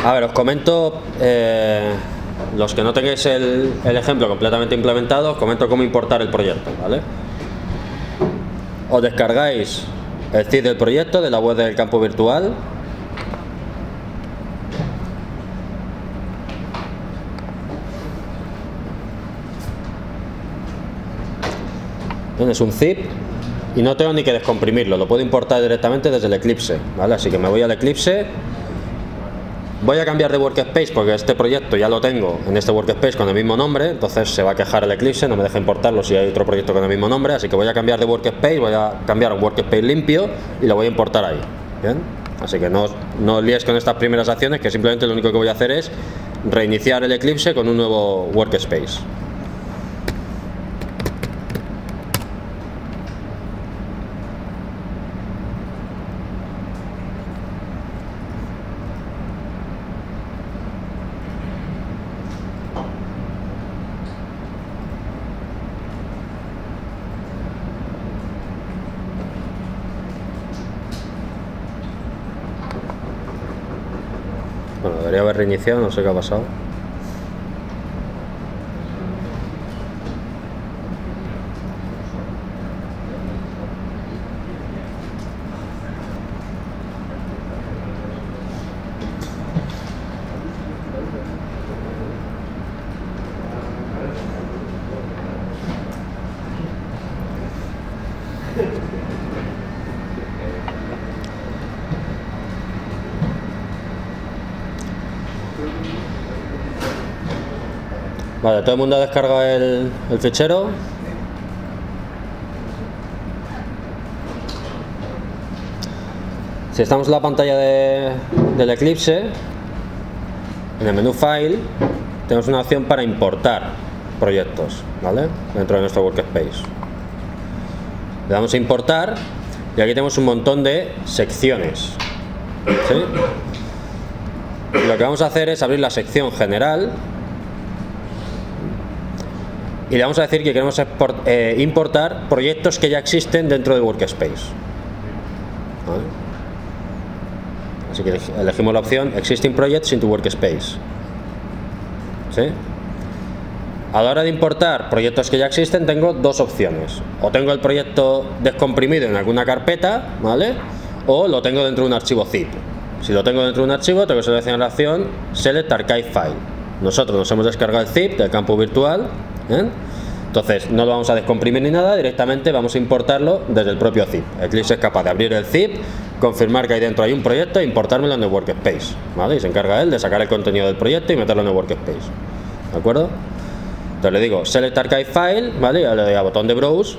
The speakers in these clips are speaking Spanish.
A ver, os comento, los que no tengáis el ejemplo completamente implementado, os comento cómo importar el proyecto, ¿vale? Os descargáis el zip del proyecto de la web del campo virtual. Es un zip y no tengo ni que descomprimirlo, lo puedo importar directamente desde el Eclipse, ¿vale? Así que me voy al Eclipse, voy a cambiar de workspace porque este proyecto ya lo tengo en este workspace con el mismo nombre, entonces se va a quejar el Eclipse, no me deja importarlo si hay otro proyecto con el mismo nombre, así que voy a cambiar de workspace, voy a cambiar a un workspace limpio y lo voy a importar ahí, ¿bien? Así que no os liéis con estas primeras acciones, que simplemente lo único que voy a hacer es reiniciar el Eclipse con un nuevo workspace. Bueno, debería haber reiniciado, no sé qué ha pasado. Vale, todo el mundo ha descargado el fichero. Si estamos en la pantalla del Eclipse, en el menú File, tenemos una opción para importar proyectos, ¿vale? Dentro de nuestro workspace. Le damos a importar y aquí tenemos un montón de secciones, ¿sí? Y lo que vamos a hacer es abrir la sección general y le vamos a decir que queremos importar proyectos que ya existen dentro del workspace, ¿vale? Así que elegimos la opción Existing Projects into Workspace, ¿sí? A la hora de importar proyectos que ya existen tengo dos opciones: o tengo el proyecto descomprimido en alguna carpeta, ¿vale? O lo tengo dentro de un archivo zip. Si lo tengo dentro de un archivo, tengo que seleccionar la opción Select Archive File. Nosotros nos hemos descargado el zip del campo virtual, ¿eh? Entonces no lo vamos a descomprimir ni nada, directamente vamos a importarlo desde el propio zip. Eclipse es capaz de abrir el zip, confirmar que ahí dentro hay un proyecto e importármelo en el workspace, ¿vale? Y se encarga él de sacar el contenido del proyecto y meterlo en el workspace, ¿de acuerdo? Entonces le digo Select Archive File, ¿vale? Y le doy al botón de Browse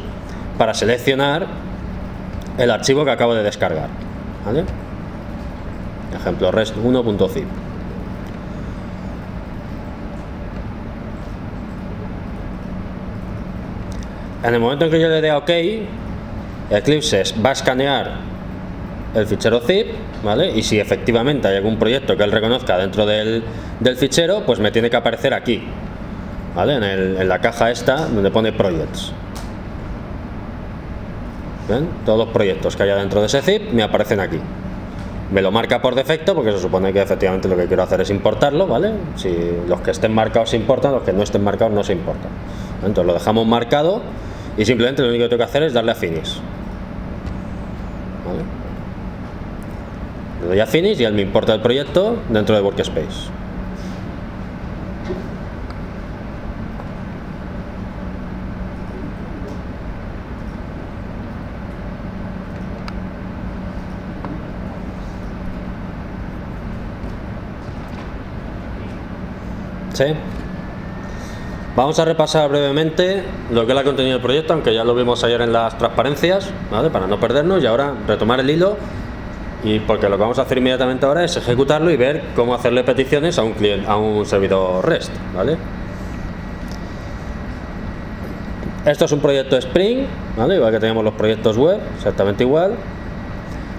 para seleccionar el archivo que acabo de descargar, ¿vale? Ejemplo rest1.zip. En el momento en que yo le dé a OK, Eclipse va a escanear el fichero zip, ¿vale? Y si efectivamente hay algún proyecto que él reconozca dentro del fichero, pues me tiene que aparecer aquí, ¿vale? En la caja esta donde pone Projects. ¿Ven? Todos los proyectos que haya dentro de ese zip me aparecen aquí. Me lo marca por defecto porque se supone que efectivamente lo que quiero hacer es importarlo, ¿vale? Si los que estén marcados se importan, los que no estén marcados no se importan. Entonces lo dejamos marcado y simplemente lo único que tengo que hacer es darle a Finish, ¿vale? Le doy a Finish y él me importa el proyecto dentro de Workspace. ¿Sí? Vamos a repasar brevemente lo que es el contenido del proyecto, aunque ya lo vimos ayer en las transparencias, ¿vale? Para no perdernos, y ahora retomar el hilo, y porque lo que vamos a hacer inmediatamente ahora es ejecutarlo y ver cómo hacerle peticiones a un cliente, a un servidor REST, ¿vale? Esto es un proyecto Spring, ¿vale? Igual que tenemos los proyectos web, exactamente igual.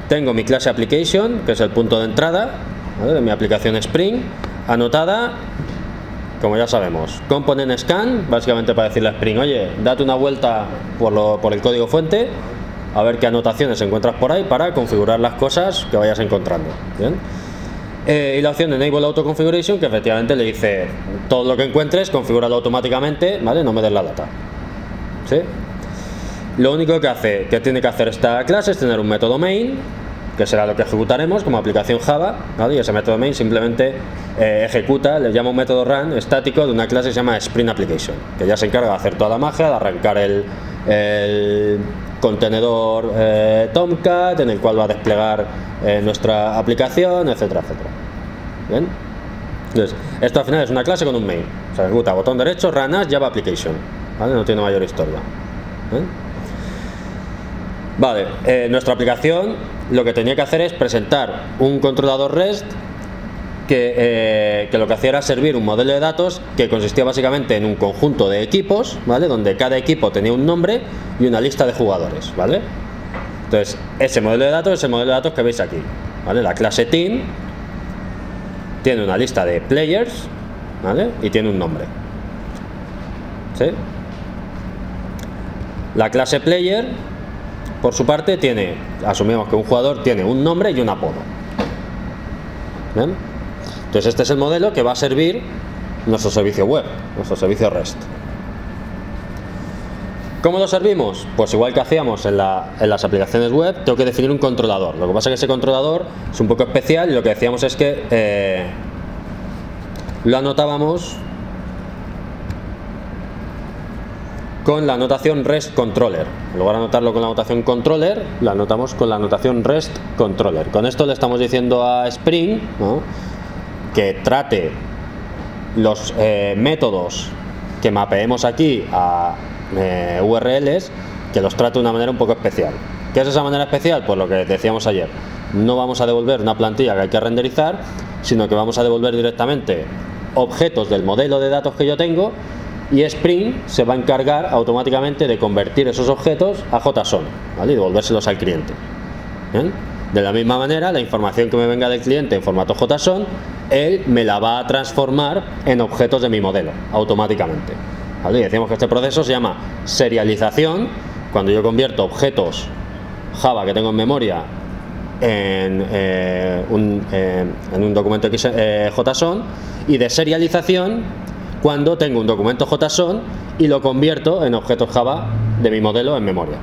Tengo mi clase application, que es el punto de entrada, ¿vale? De mi aplicación Spring, anotada, como ya sabemos, component scan, básicamente para decirle a Spring, oye, date una vuelta por el código fuente, a ver qué anotaciones encuentras por ahí para configurar las cosas que vayas encontrando, ¿bien? Y la opción de Enable Auto Configuration, que efectivamente le dice todo lo que encuentres, configúralo automáticamente, ¿vale? No me des la data. ¿Sí? Lo único que tiene que hacer esta clase es tener un método main, que será lo que ejecutaremos como aplicación Java, ¿vale? Y ese método main simplemente ejecuta, le llama un método run estático de una clase que se llama Spring Application, que ya se encarga de hacer toda la magia, de arrancar el contenedor Tomcat en el cual va a desplegar nuestra aplicación, etcétera, etcétera. ¿Bien? Entonces, esto al final es una clase con un main. Se ejecuta botón derecho, run as Java Application, ¿vale? No tiene mayor historia. ¿Bien? Vale, nuestra aplicación lo que tenía que hacer es presentar un controlador REST que lo que hacía era servir un modelo de datos que consistía básicamente en un conjunto de equipos, ¿vale? Donde cada equipo tenía un nombre y una lista de jugadores, ¿vale? Entonces, ese modelo de datos es el modelo de datos que veis aquí, ¿vale? La clase team tiene una lista de players, ¿vale? Y tiene un nombre, ¿sí? La clase player, por su parte, asumimos que un jugador tiene un nombre y un apodo. ¿Bien? Entonces este es el modelo que va a servir nuestro servicio web, nuestro servicio REST. ¿Cómo lo servimos? Pues igual que hacíamos en las aplicaciones web, tengo que definir un controlador. Lo que pasa es que ese controlador es un poco especial y lo que decíamos es que lo anotábamos con la anotación REST controller. En lugar de anotarlo con la anotación controller, lo anotamos con la anotación REST controller. Con esto le estamos diciendo a Spring, ¿no?, que trate los métodos que mapeemos aquí a URLs, que los trate de una manera un poco especial. ¿Qué es esa manera especial? Pues lo que decíamos ayer. No vamos a devolver una plantilla que hay que renderizar, sino que vamos a devolver directamente objetos del modelo de datos que yo tengo, y Spring se va a encargar automáticamente de convertir esos objetos a JSON, ¿vale? Y devolvérselos al cliente. ¿Bien? De la misma manera, la información que me venga del cliente en formato JSON, él me la va a transformar en objetos de mi modelo automáticamente, ¿vale? Y decimos que este proceso se llama serialización, cuando yo convierto objetos Java que tengo en memoria en un documento JSON, y de serialización cuando tengo un documento JSON y lo convierto en objetos Java de mi modelo en memoria.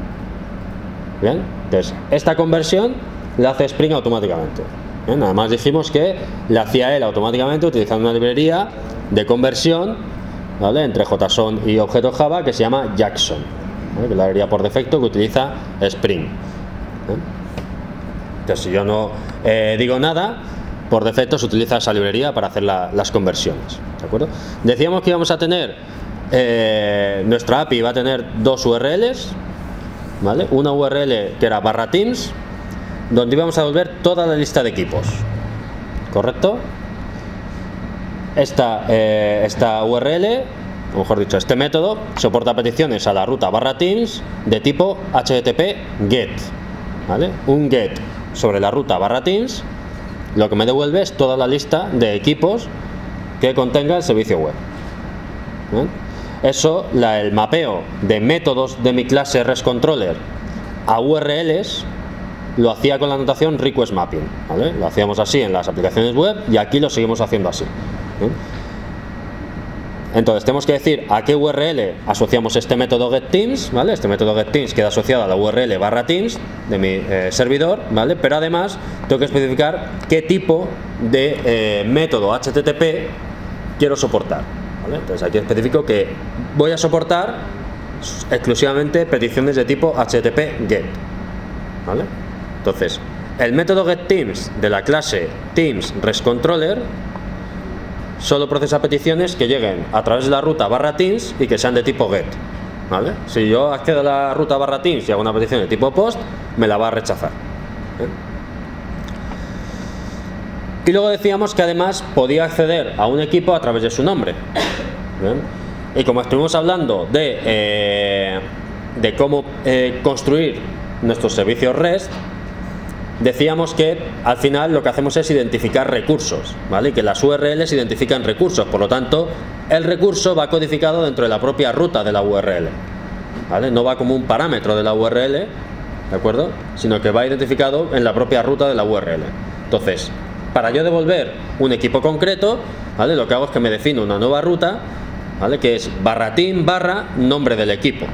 Bien, entonces esta conversión la hace Spring automáticamente. Bien, además dijimos que la hacía él automáticamente utilizando una librería de conversión, ¿vale?, entre JSON y objetos Java que se llama Jackson, ¿vale?, que es la librería por defecto que utiliza Spring. Bien. Entonces, si yo no digo nada, por defecto se utiliza esa librería para hacer las conversiones, ¿de acuerdo? Decíamos que íbamos a tener nuestra API va a tener dos URLs, ¿vale? Una URL que era /teams, donde íbamos a devolver toda la lista de equipos, ¿correcto? Esta URL, o mejor dicho, este método soporta peticiones a la ruta /teams de tipo HTTP GET, ¿vale? Un GET sobre la ruta /teams lo que me devuelve es toda la lista de equipos que contenga el servicio web. ¿Bien? Eso, el mapeo de métodos de mi clase REST Controller a URLs lo hacía con la notación request mapping, ¿vale? Lo hacíamos así en las aplicaciones web y aquí lo seguimos haciendo así. ¿Bien? Entonces tenemos que decir a qué URL asociamos este método getTeams, ¿vale? Este método getTeams queda asociado a la URL /teams de mi servidor, ¿vale? Pero además tengo que especificar qué tipo de método HTTP quiero soportar, ¿vale? Entonces aquí especifico que voy a soportar exclusivamente peticiones de tipo HTTP GET, ¿vale? Entonces el método getTeams de la clase Teams REST Controller solo procesa peticiones que lleguen a través de la ruta /teams y que sean de tipo GET, ¿vale? Si yo accedo a la ruta /teams y hago una petición de tipo POST, me la va a rechazar. ¿Bien? Y luego decíamos que además podía acceder a un equipo a través de su nombre. ¿Bien? Y como estuvimos hablando de cómo construir nuestros servicios REST, decíamos que al final lo que hacemos es identificar recursos, ¿vale? Y que las URLs identifican recursos, por lo tanto el recurso va codificado dentro de la propia ruta de la URL, ¿vale? No va como un parámetro de la URL, ¿de acuerdo?, sino que va identificado en la propia ruta de la URL. Entonces para yo devolver un equipo concreto, ¿vale? Lo que hago es que me defino una nueva ruta, ¿vale? Que es /team nombre del equipo.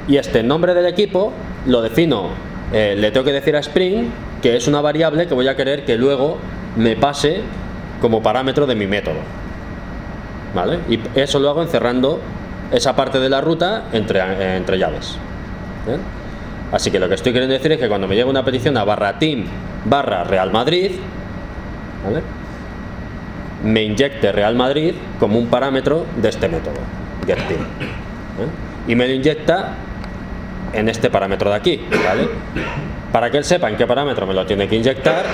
Y este nombre del equipo lo defino, le tengo que decir a Spring que es una variable que voy a querer que luego me pase como parámetro de mi método, ¿vale? Y eso lo hago encerrando esa parte de la ruta entre llaves. Así que lo que estoy queriendo decir es que cuando me llega una petición a /team Real Madrid, ¿vale? Me inyecte Real Madrid como un parámetro de este método getTeam, y me lo inyecta en este parámetro de aquí, ¿vale? Para que él sepa en qué parámetro me lo tiene que inyectar,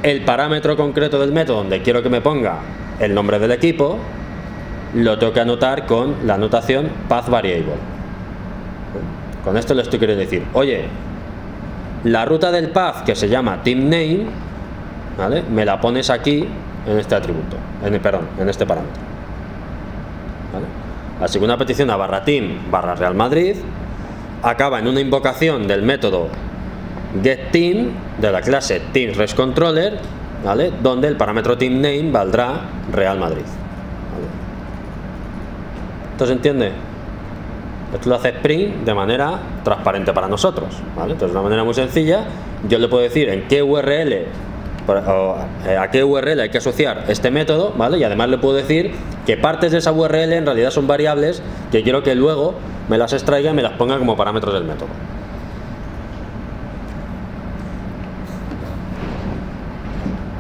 el parámetro concreto del método donde quiero que me ponga el nombre del equipo lo tengo que anotar con la anotación pathVariable. Con esto le estoy queriendo decir, oye, la ruta del path que se llama teamName, ¿vale? Me la pones aquí en este atributo, en este parámetro, ¿vale? Así que una petición a /team Real Madrid acaba en una invocación del método getTeam de la clase TeamResController, ¿vale? Donde el parámetro teamName valdrá Real Madrid, ¿vale? ¿Esto se entiende? Esto lo hace Spring de manera transparente para nosotros, ¿vale? Entonces, de una manera muy sencilla, yo le puedo decir en qué URL, a qué URL hay que asociar este método, ¿vale? Y además le puedo decir que partes de esa URL en realidad son variables que quiero que luego me las extraiga y me las ponga como parámetros del método.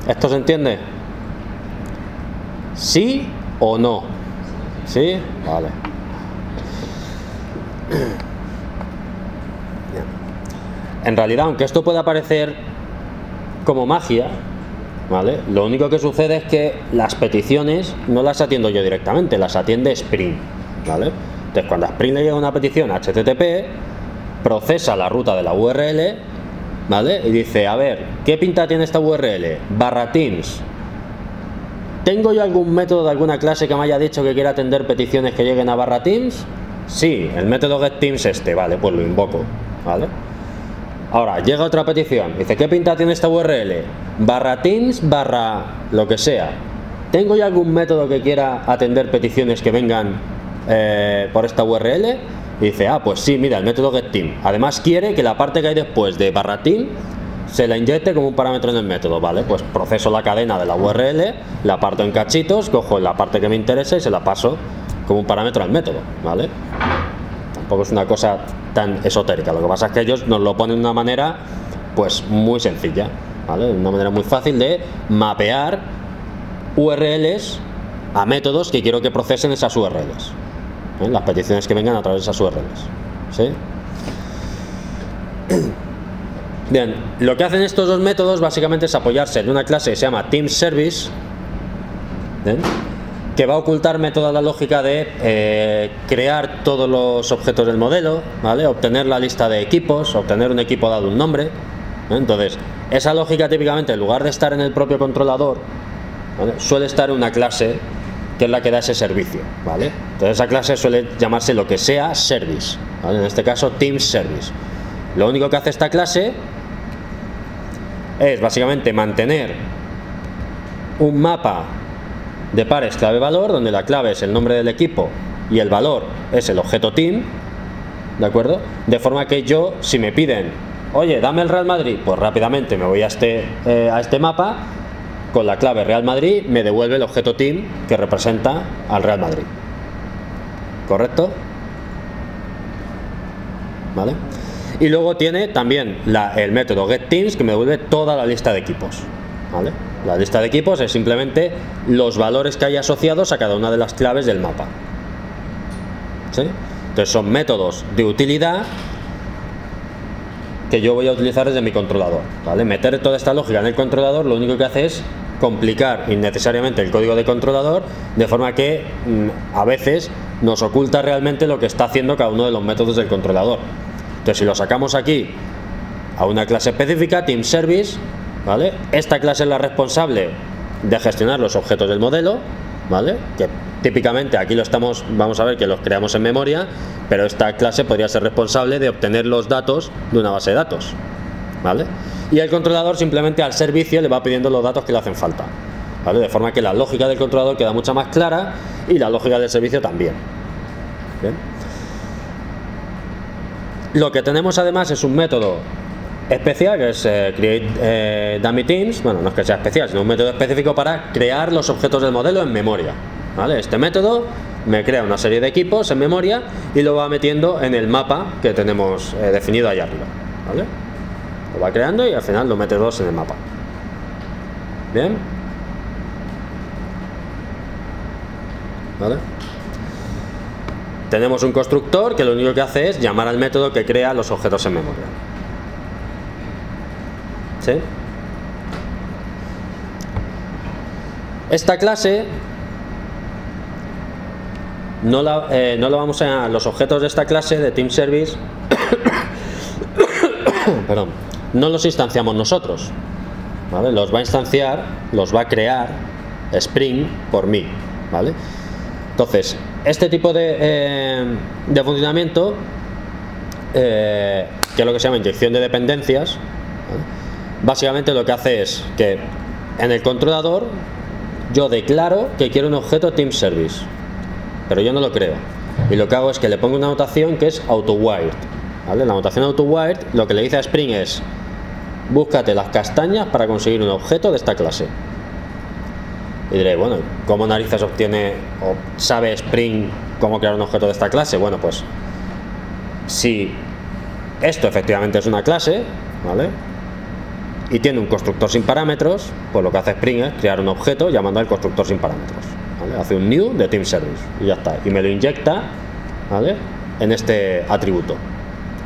¿Esto se entiende? ¿Sí o no? ¿Sí? Vale. En realidad, aunque esto pueda parecer como magia, ¿vale? Lo único que sucede es que las peticiones no las atiendo yo directamente, las atiende Spring, ¿vale? Entonces, cuando a Spring le llega una petición HTTP, procesa la ruta de la URL, ¿vale? Y dice, a ver, ¿qué pinta tiene esta URL? /teams. ¿Tengo yo algún método de alguna clase que me haya dicho que quiera atender peticiones que lleguen a /teams? Sí, el método getTeams vale, pues lo invoco, ¿vale? Ahora, llega otra petición, dice, ¿qué pinta tiene esta URL? /teams lo que sea. ¿Tengo yo algún método que quiera atender peticiones que vengan por esta URL? Y dice, ah, pues sí, mira, el método getTeam. Además quiere que la parte que hay después de /team se la inyecte como un parámetro en el método, ¿vale? Pues proceso la cadena de la URL, la parto en cachitos, cojo la parte que me interesa y se la paso como un parámetro al método, ¿vale? Tampoco es una cosa tan esotérica. Lo que pasa es que ellos nos lo ponen de una manera, pues, muy sencilla, ¿vale? Una manera muy fácil de mapear URLs a métodos que quiero que procesen esas URLs, ¿eh? Las peticiones que vengan a través de esas URLs, ¿sí? Bien, lo que hacen estos dos métodos básicamente es apoyarse en una clase que se llama TeamService, ¿bien? Que va a ocultarme toda la lógica de crear todos los objetos del modelo, ¿vale? Obtener la lista de equipos, obtener un equipo dado un nombre, ¿eh? Entonces, esa lógica típicamente, en lugar de estar en el propio controlador, ¿vale? Suele estar en una clase que es la que da ese servicio, ¿vale? Entonces, esa clase suele llamarse lo que sea service, ¿vale? En este caso, TeamService. Lo único que hace esta clase es básicamente mantener un mapa de pares clave-valor, donde la clave es el nombre del equipo y el valor es el objeto team, ¿de acuerdo? De forma que yo, si me piden, oye, dame el Real Madrid, pues rápidamente me voy a este mapa, con la clave Real Madrid, me devuelve el objeto team que representa al Real Madrid. ¿Correcto? ¿Vale? Y luego tiene también el método getTeams, que me devuelve toda la lista de equipos, ¿vale? La lista de equipos es simplemente los valores que hay asociados a cada una de las claves del mapa, ¿sí? Entonces son métodos de utilidad que yo voy a utilizar desde mi controlador, ¿vale? Meter toda esta lógica en el controlador lo único que hace es complicar innecesariamente el código de controlador, de forma que a veces nos oculta realmente lo que está haciendo cada uno de los métodos del controlador. Entonces, si lo sacamos aquí a una clase específica, TeamService, ¿vale? Esta clase es la responsable de gestionar los objetos del modelo, ¿vale? Que típicamente aquí vamos a ver que los creamos en memoria, pero esta clase podría ser responsable de obtener los datos de una base de datos, ¿vale? Y el controlador simplemente al servicio le va pidiendo los datos que le hacen falta, ¿vale? De forma que la lógica del controlador queda mucho más clara y la lógica del servicio también. ¿Bien? Lo que tenemos además es un método especial que es create dummy teams. Bueno, no es que sea especial, sino un método específico para crear los objetos del modelo en memoria, ¿vale? Este método me crea una serie de equipos en memoria y lo va metiendo en el mapa que tenemos definido ahí arriba, ¿vale? Lo va creando y al final lo mete todos en el mapa. Bien, ¿vale? Tenemos un constructor que lo único que hace es llamar al método que crea los objetos en memoria. ¿Sí? Esta clase no lo vamos a... Los objetos de esta clase de Team Service perdón, no los instanciamos nosotros, ¿vale? Los va a instanciar, los va a crear Spring por mí, ¿vale? Entonces, este tipo de funcionamiento, que es lo que se llama inyección de dependencias, ¿vale? Básicamente lo que hace es que en el controlador yo declaro que quiero un objeto Team Service, pero yo no lo creo, y lo que hago es que le pongo una anotación que es AutoWired, ¿vale? La anotación AutoWired lo que le dice a Spring es: búscate las castañas para conseguir un objeto de esta clase. Y diré, bueno, ¿cómo narices obtiene o sabe Spring cómo crear un objeto de esta clase? Bueno, pues si esto efectivamente es una clase, ¿vale? Y tiene un constructor sin parámetros, pues lo que hace Spring es crear un objeto llamando al constructor sin parámetros, ¿vale? Hace un new de Team Service y ya está, y me lo inyecta, ¿vale? En este atributo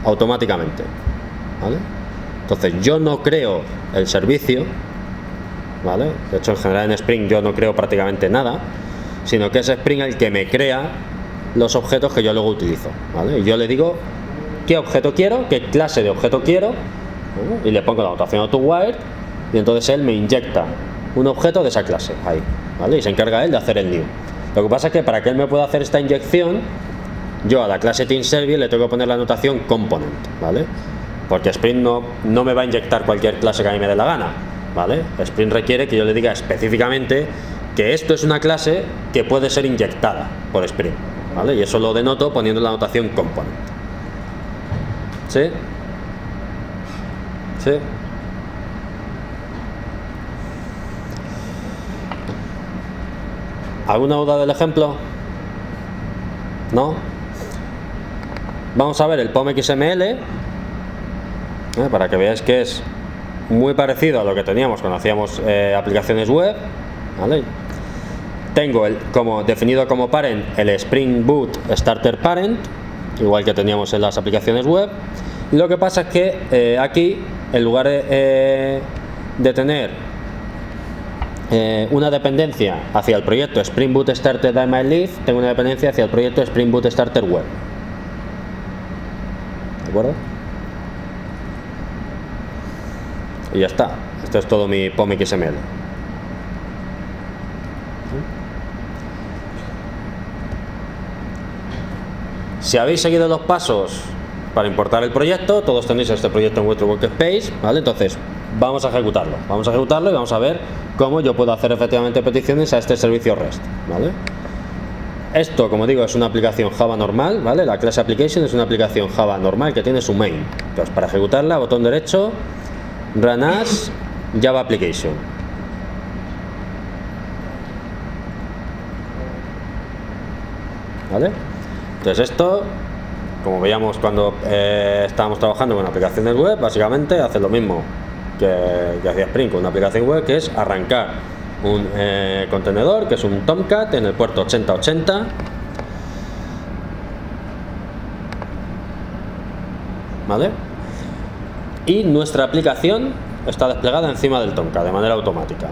automáticamente, ¿vale? Entonces yo no creo el servicio, ¿vale? De hecho, en general en Spring yo no creo prácticamente nada, sino que es Spring el que me crea los objetos que yo luego utilizo, ¿vale? Y yo le digo qué objeto quiero, qué clase de objeto quiero, ¿vale? Y le pongo la anotación AutoWired y entonces él me inyecta un objeto de esa clase ahí, ¿vale? Y se encarga él de hacer el new. Lo que pasa es que para que él me pueda hacer esta inyección, yo a la clase TeamService le tengo que poner la anotación component, ¿vale? Porque Spring no me va a inyectar cualquier clase que a mí me dé la gana, ¿vale? Spring requiere que yo le diga específicamente que esto es una clase que puede ser inyectada por Spring, ¿vale? Y eso lo denoto poniendo la anotación component. ¿Sí? ¿Sí? ¿Alguna duda del ejemplo? ¿No? Vamos a ver el POM XML, para que veáis que es muy parecido a lo que teníamos cuando hacíamos aplicaciones web, ¿vale? Tengo como definido como parent el Spring Boot Starter Parent, igual que teníamos en las aplicaciones web. Lo que pasa es que aquí, en lugar de tener una dependencia hacia el proyecto Spring Boot Starter Daemon, tengo una dependencia hacia el proyecto Spring Boot Starter Web. ¿De acuerdo? Y ya está. Esto es todo mi POM XML. Si habéis seguido los pasos para importar el proyecto, todos tenéis este proyecto en vuestro workspace, ¿vale? Entonces vamos a ejecutarlo y vamos a ver cómo yo puedo hacer efectivamente peticiones a este servicio REST, ¿vale? Esto, como digo, es una aplicación Java normal, ¿vale? La clase application es una aplicación Java normal que tiene su main. Entonces, para ejecutarla, botón derecho, run as Java application. ¿Vale? Entonces esto, como veíamos cuando estábamos trabajando con aplicaciones web, básicamente hace lo mismo que hacía Spring con una aplicación web, que es arrancar un contenedor, que es un Tomcat, en el puerto 8080, ¿vale? Y nuestra aplicación está desplegada encima del Tomcat de manera automática,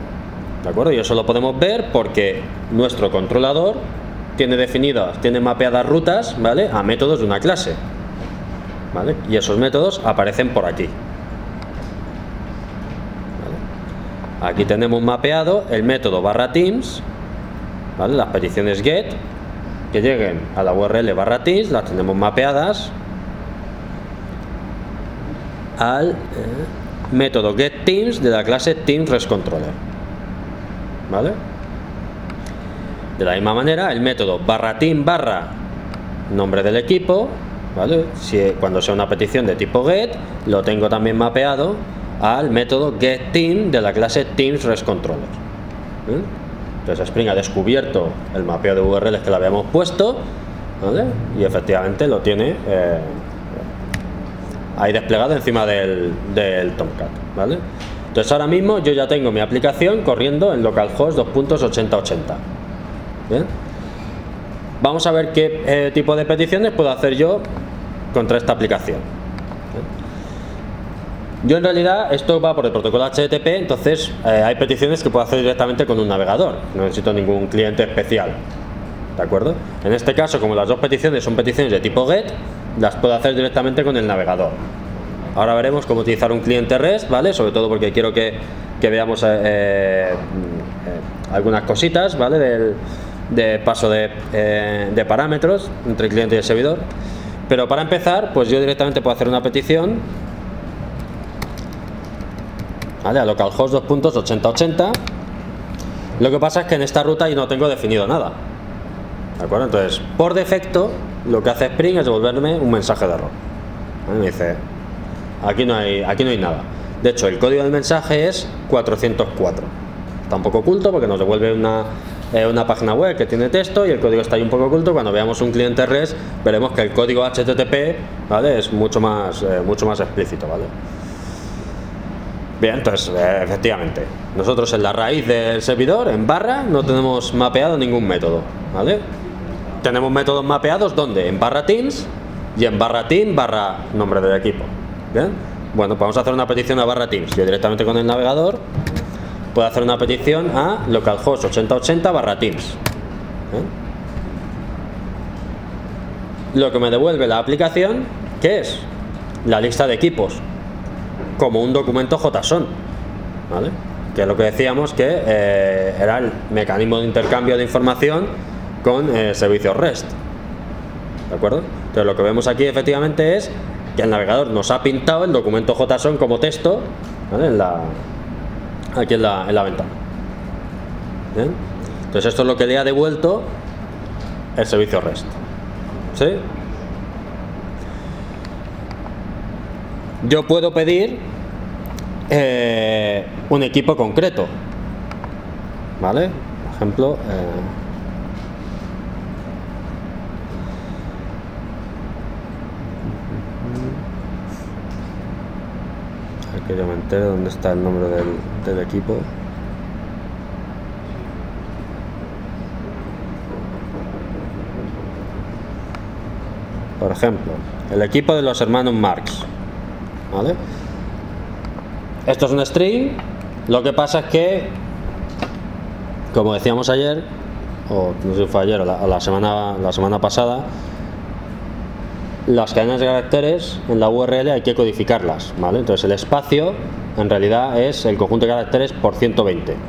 ¿de acuerdo? Y eso lo podemos ver porque nuestro controlador tiene mapeadas rutas, ¿vale?, a métodos de una clase, ¿vale? Y esos métodos aparecen por aquí, ¿vale? Aquí tenemos mapeado el método /teams, ¿vale? Las peticiones get que lleguen a la URL /teams las tenemos mapeadas al método getTeams de la clase TeamsResController, ¿vale? De la misma manera, el método /team nombre del equipo, ¿vale? Cuando sea una petición de tipo get, lo tengo también mapeado al método getTeam de la clase TeamsResController. Entonces Spring ha descubierto el mapeo de URLs que le habíamos puesto, ¿vale? Y efectivamente lo tiene ahí desplegado encima del Tomcat, ¿vale? Entonces ahora mismo yo ya tengo mi aplicación corriendo en localhost 2.8080. ¿Bien? Vamos a ver qué tipo de peticiones puedo hacer yo contra esta aplicación. Yo en realidad esto va por el protocolo HTTP, entonces hay peticiones que puedo hacer directamente con un navegador, no necesito ningún cliente especial, ¿de acuerdo? En este caso, como las dos peticiones son peticiones de tipo GET, las puedo hacer directamente con el navegador. Ahora veremos cómo utilizar un cliente REST, ¿vale? Sobre todo porque quiero que veamos algunas cositas, ¿vale? De paso de parámetros entre el cliente y el servidor. Pero para empezar, pues yo directamente puedo hacer una petición, ¿vale? A localhost 2.8080. Lo que pasa es que en esta ruta yo no tengo definido nada, ¿de acuerdo? Entonces, por defecto, lo que hace Spring es devolverme un mensaje de error, ¿vale? Me dice, aquí no hay nada. De hecho, el código del mensaje es 404. Está un poco oculto porque nos devuelve una página web que tiene texto y el código está ahí un poco oculto. Cuando veamos un cliente REST veremos que el código HTTP, ¿vale? Es mucho más explícito, ¿vale? Bien, entonces efectivamente nosotros en la raíz del servidor, en barra, no tenemos mapeado ningún método, ¿vale? Tenemos métodos mapeados ¿dónde? En /teams y en /team nombre del equipo. Bien, bueno, pues vamos a hacer una petición a /teams. Yo directamente con el navegador puedo hacer una petición a localhost 8080 /teams. Lo que me devuelve la aplicación, ¿qué es? La lista de equipos como un documento JSON, ¿vale? Que es lo que decíamos que era el mecanismo de intercambio de información con servicios REST, ¿de acuerdo? Entonces lo que vemos aquí efectivamente es que el navegador nos ha pintado el documento JSON como texto, ¿vale? Aquí en la ventana. ¿Bien? Entonces esto es lo que le ha devuelto el servicio REST, ¿sí? Yo puedo pedir un equipo concreto, ¿vale? Por ejemplo, que yo me entere dónde está el nombre del equipo. Por ejemplo, el equipo de los hermanos Marx, ¿vale? Esto es un string. Lo que pasa es que, como decíamos ayer, o no sé si fue ayer o la semana pasada, las cadenas de caracteres en la URL hay que codificarlas, ¿vale? Entonces el espacio en realidad es el conjunto de caracteres por 120, ¿vale?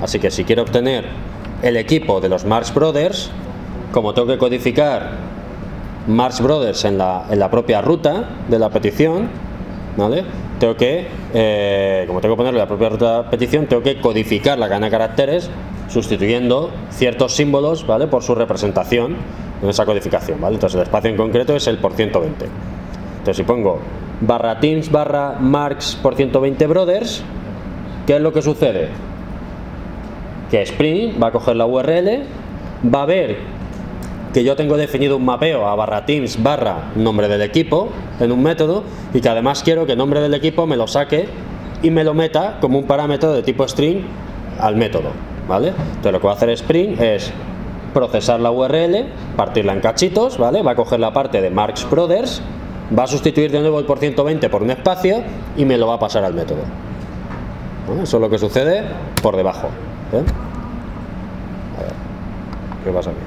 Así que si quiero obtener el equipo de los Marx Brothers, como tengo que codificar Marx Brothers en la propia ruta de la petición, ¿vale? Tengo que, como tengo que ponerle la propia ruta de la petición, tengo que codificar la cadena de caracteres sustituyendo ciertos símbolos, ¿vale? Por su representación en esa codificación, ¿vale? Entonces el espacio en concreto es el por 120. Entonces si pongo /teams /marx por 120 brothers, ¿qué es lo que sucede? Que Spring va a coger la URL, va a ver que yo tengo definido un mapeo a /teams nombre del equipo en un método y que además quiero que el nombre del equipo me lo saque y me lo meta como un parámetro de tipo string al método, ¿vale? Entonces lo que va a hacer Spring es procesar la URL, partirla en cachitos, ¿vale? Va a coger la parte de Marx Brothers, va a sustituir de nuevo el por 120 por un espacio y me lo va a pasar al método, ¿no? Eso es lo que sucede por debajo, ¿eh? A ver, ¿qué pasa aquí?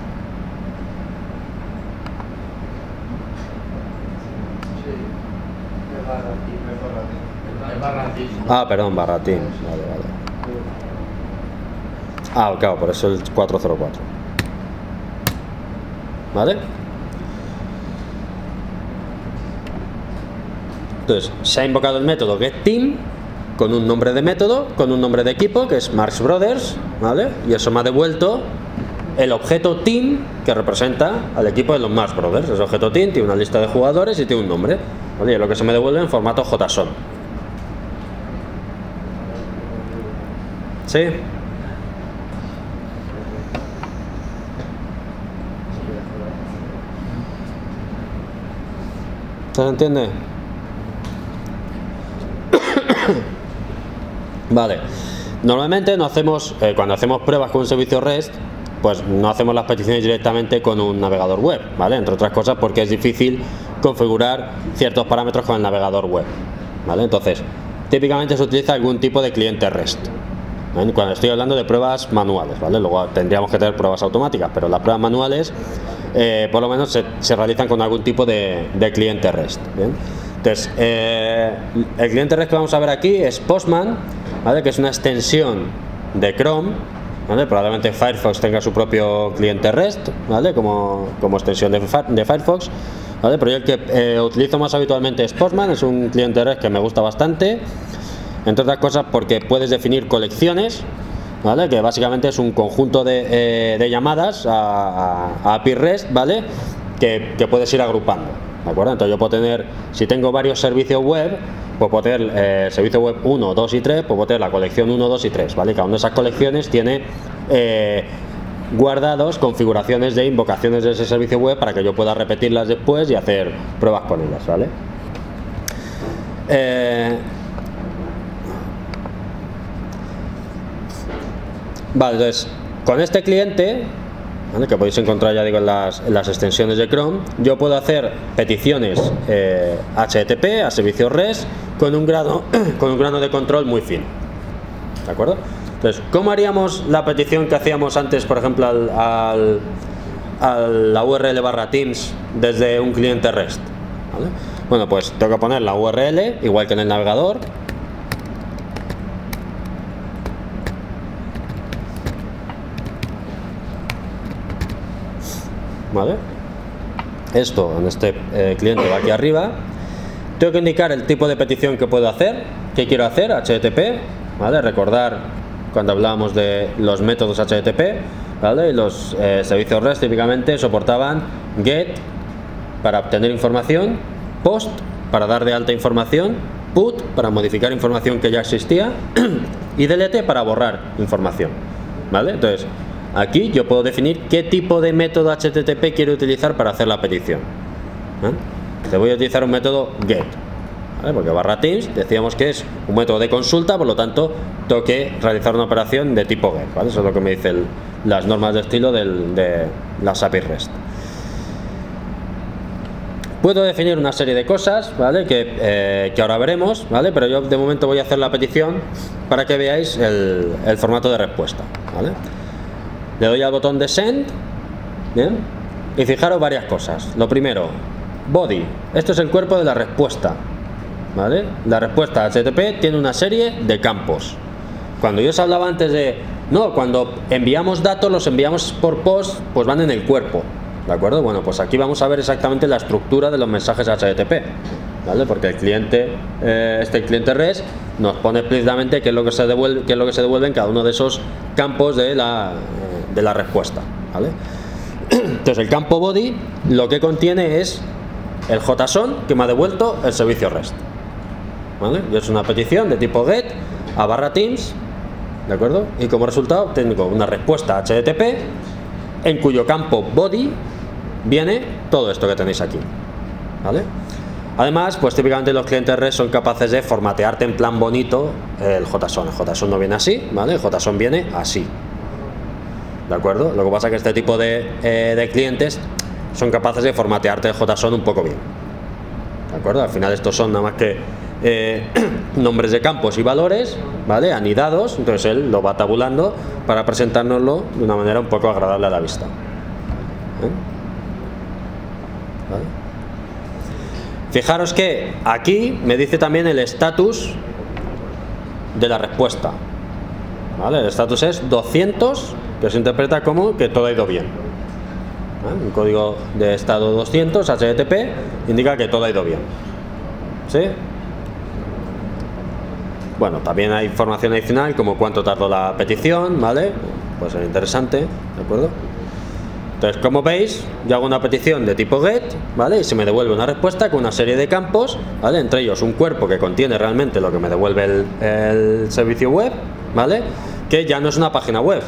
Ah, perdón, /team, vale. Ah, claro, por eso el 404. ¿Vale? Entonces se ha invocado el método getTeam con un nombre de método, con un nombre de equipo que es Marx Brothers, ¿vale? Y eso me ha devuelto el objeto team que representa al equipo de los Marx Brothers. Ese objeto team tiene una lista de jugadores y tiene un nombre, ¿vale? Y es lo que se me devuelve en formato JSON. ¿Sí? ¿Se entiende? Vale. Normalmente no hacemos, cuando hacemos pruebas con un servicio REST, pues no hacemos las peticiones directamente con un navegador web, ¿vale? Entre otras cosas porque es difícil configurar ciertos parámetros con el navegador web, ¿vale? Entonces, típicamente se utiliza algún tipo de cliente REST, ¿vale? Cuando estoy hablando de pruebas manuales, ¿vale? Luego tendríamos que tener pruebas automáticas, pero las pruebas manuales por lo menos se realizan con algún tipo de cliente REST, ¿bien? Entonces, el cliente REST que vamos a ver aquí es Postman, ¿vale? Que es una extensión de Chrome, ¿vale? Probablemente Firefox tenga su propio cliente REST, ¿vale? Como extensión de Firefox, ¿vale? Pero yo el que utilizo más habitualmente es Postman, es un cliente REST que me gusta bastante, entre otras cosas porque puedes definir colecciones, ¿vale? Que básicamente es un conjunto de llamadas a API REST, ¿vale? Que puedes ir agrupando, ¿de acuerdo? Entonces yo puedo tener, si tengo varios servicios web, pues puedo tener servicio web 1, 2 y 3, pues puedo tener la colección 1, 2 y 3, ¿vale? Cada una de esas colecciones tiene guardados configuraciones de invocaciones de ese servicio web para que yo pueda repetirlas después y hacer pruebas con ellas, ¿vale? Vale, entonces, con este cliente, ¿vale? Que podéis encontrar, ya digo, en las extensiones de Chrome, yo puedo hacer peticiones HTTP a servicios REST con un grado de control muy fino, ¿de acuerdo? Entonces, ¿cómo haríamos la petición que hacíamos antes, por ejemplo, a la URL /teams desde un cliente REST, ¿vale? Bueno, pues tengo que poner la URL, igual que en el navegador, ¿vale? Esto en este cliente va aquí arriba. Tengo que indicar el tipo de petición que puedo hacer, que quiero hacer, HTTP, ¿vale? Recordar cuando hablábamos de los métodos HTTP, ¿vale? Y los servicios REST típicamente soportaban GET para obtener información, POST para dar de alta información, PUT para modificar información que ya existía y DLT para borrar información, ¿vale? Entonces, aquí yo puedo definir qué tipo de método HTTP quiero utilizar para hacer la petición, ¿eh? Te voy a utilizar un método GET, ¿vale? Porque /teams decíamos que es un método de consulta, por lo tanto tengo que realizar una operación de tipo GET, ¿vale? Eso es lo que me dicen las normas de estilo de las API REST. Puedo definir una serie de cosas, ¿vale? Que ahora veremos, ¿vale? Pero yo de momento voy a hacer la petición para que veáis el formato de respuesta, ¿vale? Le doy al botón de Send, ¿bien? Y fijaros varias cosas. Lo primero, Body. Esto es el cuerpo de la respuesta, ¿vale? La respuesta HTTP tiene una serie de campos. Cuando yo os hablaba antes de, no, cuando enviamos datos, los enviamos por post, pues van en el cuerpo, ¿de acuerdo? Bueno, pues aquí vamos a ver exactamente la estructura de los mensajes HTTP, ¿vale? Porque el cliente, este cliente REST nos pone explícitamente qué es lo que se devuelve en cada uno de esos campos de la respuesta, ¿vale? Entonces el campo body lo que contiene es el JSON que me ha devuelto el servicio REST, ¿vale? Y es una petición de tipo GET a /teams, ¿de acuerdo? Y como resultado tengo una respuesta HTTP en cuyo campo body viene todo esto que tenéis aquí, ¿vale? Además, pues típicamente los clientes REST son capaces de formatearte en plan bonito el JSON. El JSON no viene así, ¿vale? El JSON viene así, ¿de acuerdo? Lo que pasa es que este tipo de clientes son capaces de formatearte el JSON un poco bien, ¿de acuerdo? Al final estos son nada más que nombres de campos y valores, ¿vale? Anidados, entonces él lo va tabulando para presentárnoslo de una manera un poco agradable a la vista, ¿vale? Fijaros que aquí me dice también el estatus de la respuesta, ¿vale? El estatus es 200, que se interpreta como que todo ha ido bien, ¿vale? Un código de estado 200 HTTP indica que todo ha ido bien, ¿sí? Bueno, también hay información adicional como cuánto tardó la petición, ¿vale? Puede ser interesante, ¿de acuerdo? Entonces, como veis, yo hago una petición de tipo GET, ¿vale? Y se me devuelve una respuesta con una serie de campos, ¿vale? Entre ellos un cuerpo que contiene realmente lo que me devuelve el servicio web, ¿vale? Que ya no es una página web,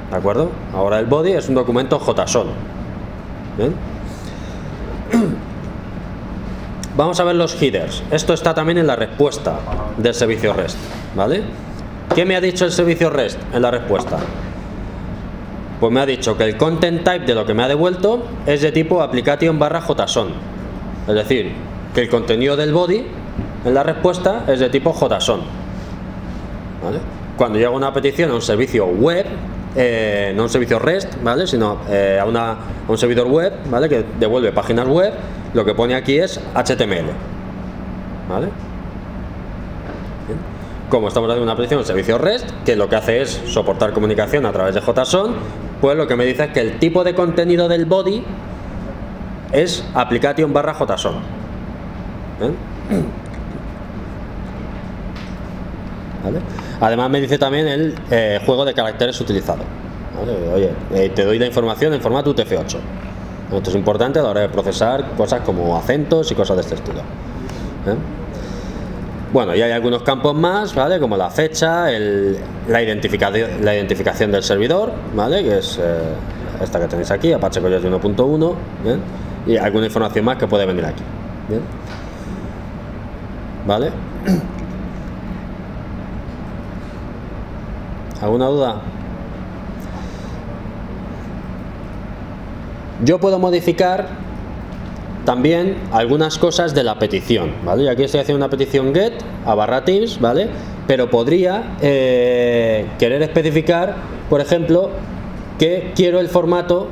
¿de acuerdo? Ahora el body es un documento JSON. ¿Bien? Vamos a ver los headers. Esto está también en la respuesta del servicio REST, ¿vale? ¿Qué me ha dicho el servicio REST en la respuesta? Pues me ha dicho que el content type de lo que me ha devuelto es de tipo application/JSON. Es decir, que el contenido del body en la respuesta es de tipo JSON, ¿vale? Cuando yo hago una petición a un servicio web, no un servicio REST, ¿vale? Sino a un servidor web, ¿vale? Que devuelve páginas web, lo que pone aquí es HTML, ¿vale? Bien. Como estamos haciendo una petición a un servicio REST, que lo que hace es soportar comunicación a través de JSON, pues lo que me dice es que el tipo de contenido del body es application/JSON. ¿Vale? Además me dice también el juego de caracteres utilizado, ¿vale? Oye, te doy la información en formato UTF-8. Esto es importante a la hora de procesar cosas como acentos y cosas de este estilo. Bueno, y hay algunos campos más, ¿vale? Como la fecha, la identificación del servidor, ¿vale? Que es esta que tenéis aquí, Apache Coyote 1.1, ¿bien? Y alguna información más que puede venir aquí, ¿bien? ¿Vale? ¿Alguna duda? Yo puedo modificar también algunas cosas de la petición, ¿vale? Y aquí estoy haciendo una petición get a /teams, ¿vale? Pero podría querer especificar, por ejemplo, que quiero el formato,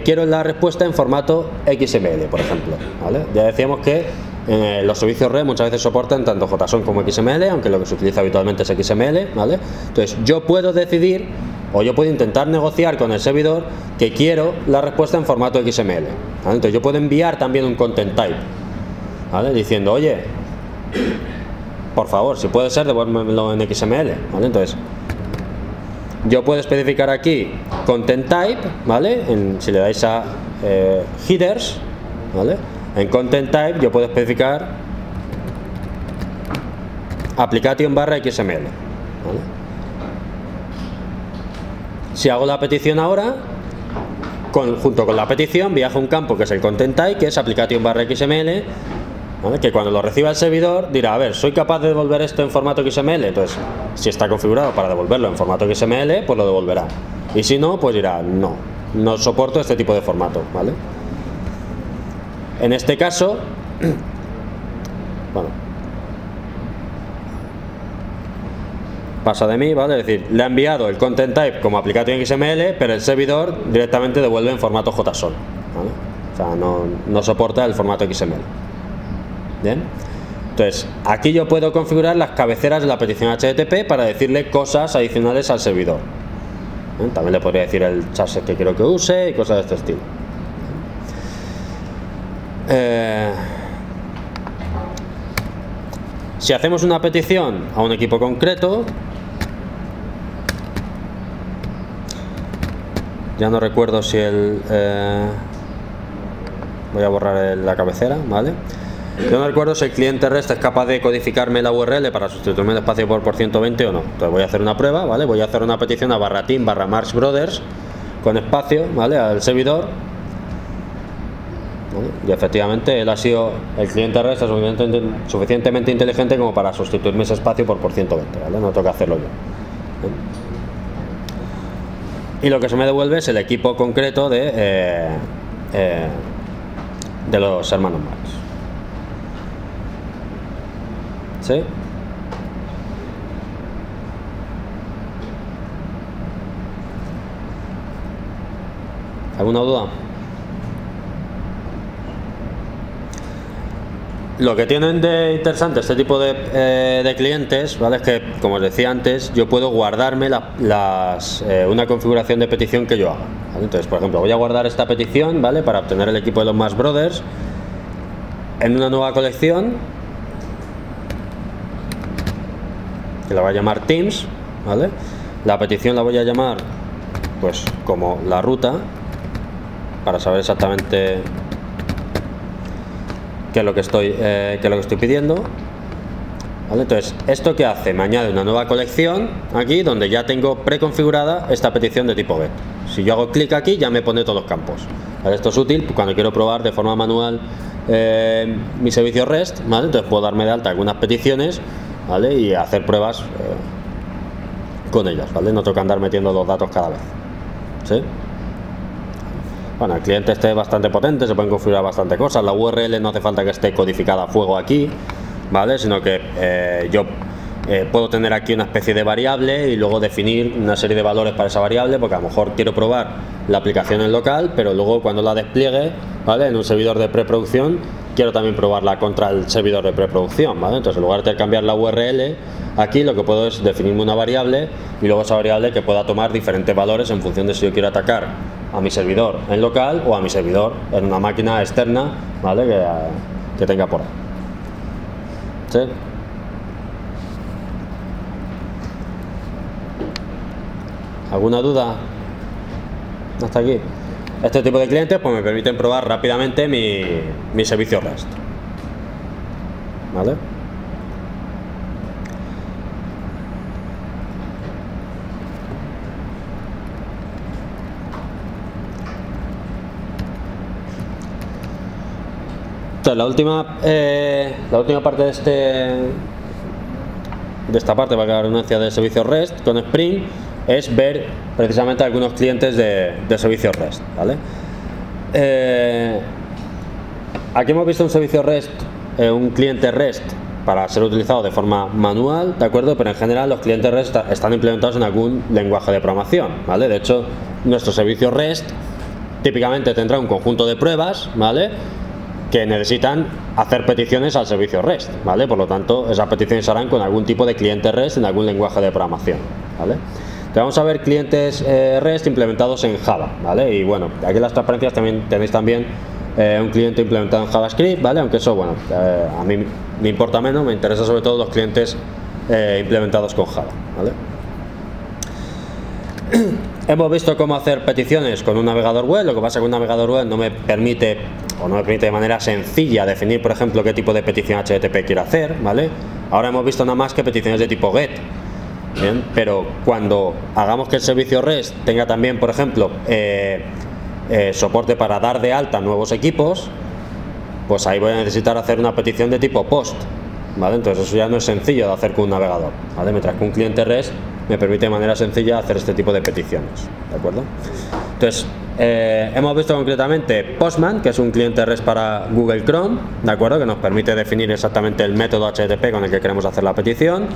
quiero la respuesta en formato XML, por ejemplo, ¿vale? Ya decíamos que los servicios REST muchas veces soportan tanto JSON como XML, aunque lo que se utiliza habitualmente es XML, ¿vale? Entonces yo puedo decidir, o yo puedo intentar negociar con el servidor que quiero la respuesta en formato XML, ¿vale? Entonces yo puedo enviar también un content type, ¿vale? Diciendo, oye, por favor, si puede ser, devuélvemelo en XML, ¿vale? Entonces yo puedo especificar aquí content type, ¿vale? Si le dais a headers, ¿vale? En content type yo puedo especificar application/XML, ¿vale? Si hago la petición ahora, junto con la petición viaja un campo que es el content type, que es application/XML, ¿vale? Que cuando lo reciba el servidor dirá, a ver, ¿soy capaz de devolver esto en formato XML? Entonces, si está configurado para devolverlo en formato XML, pues lo devolverá. Y si no, pues dirá, no soporto este tipo de formato, ¿vale? En este caso, bueno, pasa de mí, ¿vale? Es decir, le ha enviado el content type como application XML, pero el servidor directamente devuelve en formato JSON, ¿vale? O sea, no soporta el formato XML. Bien, entonces aquí yo puedo configurar las cabeceras de la petición HTTP para decirle cosas adicionales al servidor. También le podría decir el charset que quiero que use y cosas de este estilo. Si hacemos una petición a un equipo concreto, ya no recuerdo si voy a borrar la cabecera, ¿vale? Yo no recuerdo si el cliente REST es capaz de codificarme la URL para sustituirme el espacio por 120 o no. Entonces voy a hacer una prueba, ¿vale? Voy a hacer una petición a /team/Marx Brothers con espacio, ¿vale? Al servidor. ¿Vale? Y efectivamente el cliente REST es suficientemente inteligente como para sustituirme ese espacio por 120, ¿vale? No tengo que hacerlo yo. ¿Vale? Y lo que se me devuelve es el equipo concreto de los hermanos Marx. ¿Sí? ¿Alguna duda? Lo que tienen de interesante este tipo de clientes, ¿vale? Es que, como os decía antes, yo puedo guardarme una configuración de petición que yo haga, ¿vale? Entonces, por ejemplo, voy a guardar esta petición, ¿vale? Para obtener el equipo de los Marx Brothers en una nueva colección. que la voy a llamar Teams, ¿vale? La petición la voy a llamar pues como la ruta, para saber exactamente qué es lo que estoy pidiendo, ¿vale? Entonces, ¿esto qué hace? Me añade una nueva colección aquí donde ya tengo preconfigurada esta petición de tipo GET. Si yo hago clic aquí, ya me pone todos los campos, ¿vale? Esto es útil cuando quiero probar de forma manual mi servicio REST, ¿vale? Entonces puedo darme de alta algunas peticiones, ¿vale? Y hacer pruebas con ellas, ¿vale? No tengo que andar metiendo los datos cada vez, ¿sí? Bueno, el cliente este es bastante potente, se pueden configurar bastante cosas. La URL no hace falta que esté codificada a fuego aquí, ¿vale? Sino que yo puedo tener aquí una especie de variable y luego definir una serie de valores para esa variable, porque a lo mejor quiero probar la aplicación en local, pero luego cuando la despliegue, ¿vale? En un servidor de preproducción, quiero también probarla contra el servidor de preproducción, ¿vale? Entonces, en lugar de cambiar la URL, aquí lo que puedo es definirme una variable y luego esa variable que pueda tomar diferentes valores en función de si yo quiero atacar a mi servidor en local o a mi servidor en una máquina externa, ¿vale? Que tenga por ahí. ¿Sí? ¿Alguna duda hasta aquí? Este tipo de clientes pues me permiten probar rápidamente mi servicio REST, ¿vale? Entonces, la última parte de esta parte, para la redundancia, de servicios REST con Spring, es ver precisamente algunos clientes de servicios REST, ¿vale? Aquí hemos visto un servicio REST, un cliente REST para ser utilizado de forma manual, ¿de acuerdo? Pero en general los clientes REST están implementados en algún lenguaje de programación, ¿vale? De hecho, nuestro servicio REST típicamente tendrá un conjunto de pruebas, ¿vale? Que necesitan hacer peticiones al servicio REST, ¿vale? Por lo tanto, esas peticiones se harán con algún tipo de cliente REST en algún lenguaje de programación, ¿vale? Entonces, vamos a ver clientes REST implementados en Java, ¿vale? Y bueno, aquí en las transparencias tenéis también un cliente implementado en JavaScript, ¿vale? Aunque eso, bueno, a mí me importa menos, me interesa sobre todo los clientes implementados con Java, ¿vale? Hemos visto cómo hacer peticiones con un navegador web. Lo que pasa es que un navegador web no me permite de manera sencilla definir, por ejemplo, qué tipo de petición HTTP quiero hacer, ¿vale? Ahora hemos visto nada más que peticiones de tipo GET, ¿bien? Pero cuando hagamos que el servicio REST tenga también, por ejemplo, soporte para dar de alta nuevos equipos, pues ahí voy a necesitar hacer una petición de tipo POST, ¿vale? Entonces eso ya no es sencillo de hacer con un navegador, ¿vale? Mientras que un cliente REST me permite de manera sencilla hacer este tipo de peticiones, ¿de acuerdo? Entonces, hemos visto concretamente Postman, que es un cliente REST para Google Chrome, ¿de acuerdo? Que nos permite definir exactamente el método HTTP con el que queremos hacer la petición,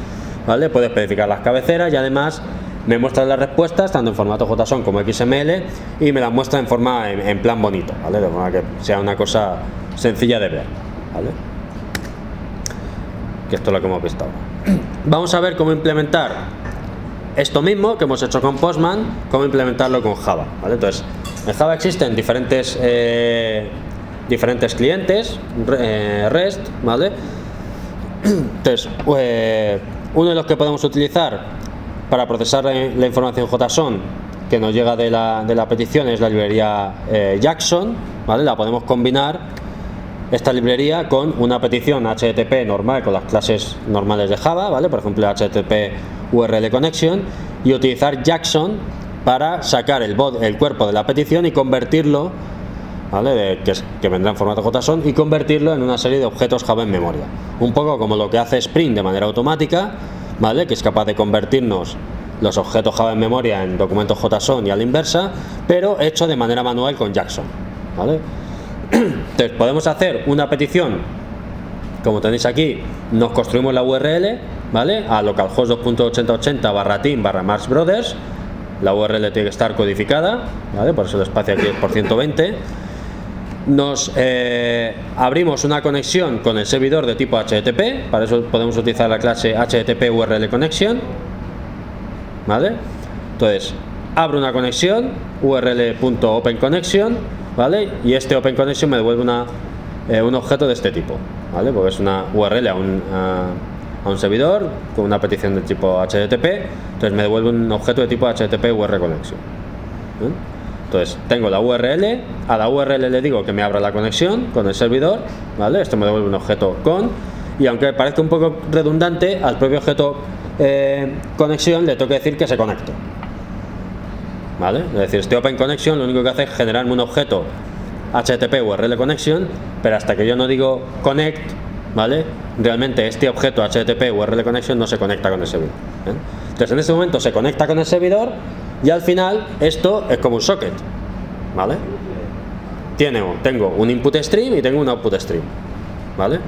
¿vale? Puede especificar las cabeceras y además me muestra las respuestas tanto en formato JSON como XML y me las muestra en plan bonito, ¿vale? De forma que sea una cosa sencilla de ver, ¿vale? Que esto es lo que hemos visto ahora. Vamos a ver cómo implementar esto mismo que hemos hecho con Postman, cómo implementarlo con Java, ¿vale? Entonces, en Java existen diferentes clientes REST, ¿vale? Entonces, uno de los que podemos utilizar para procesar la información JSON que nos llega de la petición es la librería Jackson, ¿vale? La podemos combinar, esta librería, con una petición HTTP normal con las clases normales de Java, ¿vale? Por ejemplo, HTTP URL Connection, y utilizar Jackson para sacar el cuerpo de la petición y convertirlo, ¿vale? Que vendrá en formato JSON, y convertirlo en una serie de objetos Java en memoria. Un poco como lo que hace Spring de manera automática, ¿vale? Que es capaz de convertirnos los objetos Java en memoria en documentos JSON y a la inversa, pero hecho de manera manual con Jackson, ¿vale? Entonces podemos hacer una petición, como tenéis aquí, nos construimos la URL, ¿vale? A localhost 2.8080/team/Marx Brothers. La URL tiene que estar codificada, ¿vale? Por eso el espacio aquí es por 120. Nos abrimos una conexión con el servidor de tipo HTTP, para eso podemos utilizar la clase HTTP URL Connection, ¿vale? Entonces, abro una conexión, url.openConnection, ¿vale? Y este OpenConnection me devuelve un objeto de este tipo, ¿vale? Porque es una URL a un servidor con una petición de tipo HTTP, entonces me devuelve un objeto de tipo HTTP URL connection. Entonces tengo la URL, a la URL le digo que me abra la conexión con el servidor, ¿vale? Esto me devuelve un objeto con, y aunque parezca un poco redundante, al propio objeto conexión le tengo que decir que se conecte, ¿vale? Es decir, este Open Connection lo único que hace es generarme un objeto HTTP URL connection, pero hasta que yo no digo connect, ¿vale? Realmente este objeto HTTP URL connection no se conecta con el servidor, ¿eh? Entonces en este momento se conecta con el servidor y al final esto es como un socket, ¿vale? Tengo un input stream y tengo un output stream, ¿vale?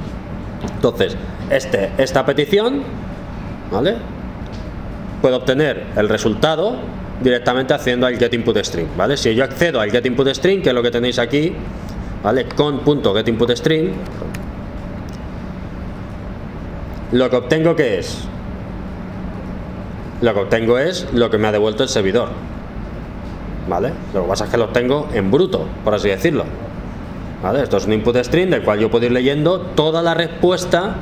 Entonces esta petición, ¿vale? Puedo obtener el resultado directamente haciendo el getInputStream, ¿vale? Si yo accedo al getInputStream, que es lo que tenéis aquí, ¿vale? Con.getInputStream, lo que obtengo, ¿qué es? Lo que obtengo es lo que me ha devuelto el servidor, ¿vale? Lo que pasa es que lo obtengo en bruto, por así decirlo, ¿vale? Esto es un input string del cual yo puedo ir leyendo toda la respuesta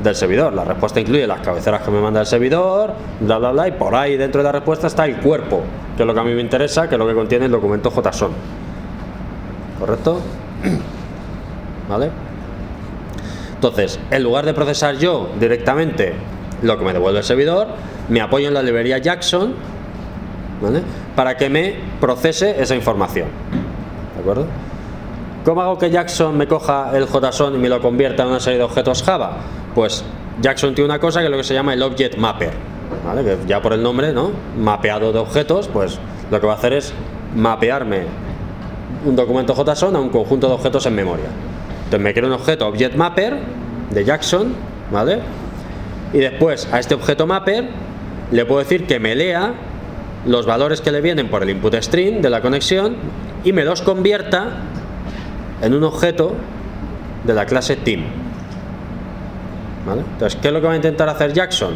del servidor. La respuesta incluye las cabeceras que me manda el servidor, bla bla bla, y por ahí dentro de la respuesta está el cuerpo, que es lo que a mí me interesa, que es lo que contiene el documento JSON, ¿correcto? ¿Vale? Entonces, en lugar de procesar yo directamente lo que me devuelve el servidor, me apoyo en la librería Jackson, ¿vale? Para que me procese esa información, ¿de acuerdo? ¿Cómo hago que Jackson me coja el JSON y me lo convierta en una serie de objetos Java? Pues Jackson tiene una cosa que es lo que se llama el Object Mapper, ¿vale? Que ya por el nombre, ¿no? Mapeado de objetos, pues lo que va a hacer es mapearme un documento JSON a un conjunto de objetos en memoria. Entonces me creo un objeto Object Mapper de Jackson, ¿vale? Y después a este objeto Mapper le puedo decir que me lea los valores que le vienen por el input string de la conexión y me los convierta en un objeto de la clase team, ¿vale? Entonces, ¿qué es lo que va a intentar hacer Jackson?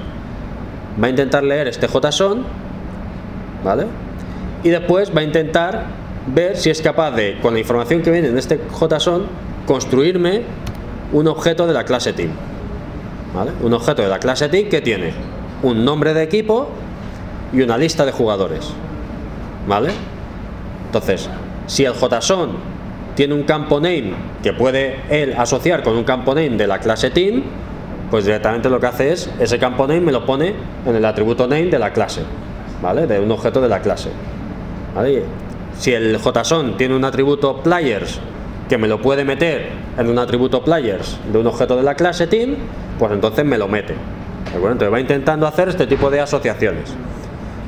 Va a intentar leer este JSON, ¿vale? Y después va a intentar ver si es capaz de, con la información que viene en este JSON, construirme un objeto de la clase team, ¿vale? Un objeto de la clase team que tiene un nombre de equipo y una lista de jugadores, ¿vale? Entonces, si el JSON tiene un campo name que puede él asociar con un campo name de la clase team, pues directamente lo que hace es, ese campo name me lo pone en el atributo name de la clase, ¿vale? De un objeto de la clase, ¿vale? Si el JSON tiene un atributo players que me lo puede meter en un atributo players de un objeto de la clase team, pues entonces me lo mete, ¿de acuerdo? Entonces va intentando hacer este tipo de asociaciones,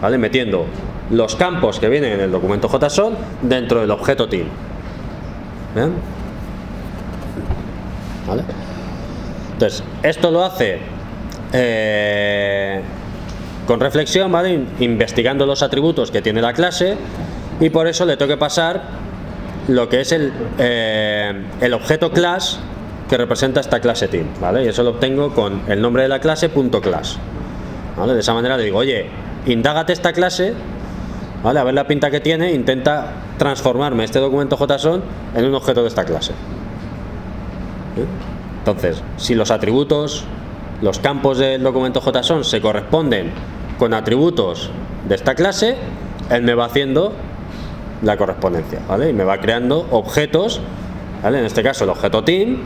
¿vale? Metiendo los campos que vienen en el documento JSON dentro del objeto team. ¿Bien? ¿Vale? Entonces, esto lo hace con reflexión, ¿vale? Investigando los atributos que tiene la clase, y por eso le tengo que pasar lo que es el objeto class que representa esta clase team, ¿vale? Y eso lo obtengo con el nombre de la clase .class, ¿vale? De esa manera le digo, oye, indágate esta clase, ¿vale? A ver la pinta que tiene, intenta transformarme este documento JSON en un objeto de esta clase. ¿Bien? Entonces, si los atributos, los campos del documento JSON se corresponden con atributos de esta clase, él me va haciendo la correspondencia, ¿vale? Y me va creando objetos, ¿vale? En este caso el objeto team,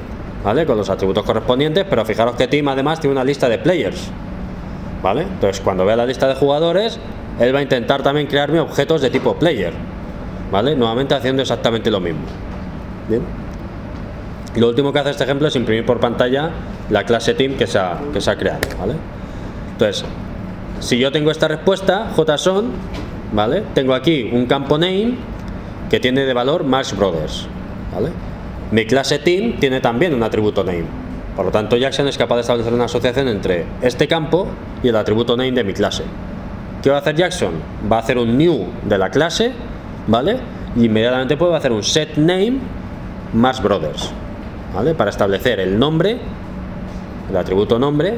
¿vale? Con los atributos correspondientes, pero fijaros que team además tiene una lista de players, ¿vale? Entonces cuando vea la lista de jugadores, él va a intentar también crearme objetos de tipo player, ¿vale? Nuevamente haciendo exactamente lo mismo. Bien. Y lo último que hace este ejemplo es imprimir por pantalla la clase team que se ha creado, ¿vale? Entonces, si yo tengo esta respuesta JSON, ¿vale? Tengo aquí un campo name que tiene de valor Marx Brothers, ¿vale? Mi clase team tiene también un atributo name, por lo tanto Jackson es capaz de establecer una asociación entre este campo y el atributo name de mi clase. ¿Qué va a hacer Jackson? Va a hacer un new de la clase, ¿vale? Y inmediatamente puede hacer un set name Marx Brothers, ¿vale? Para establecer el nombre, el atributo nombre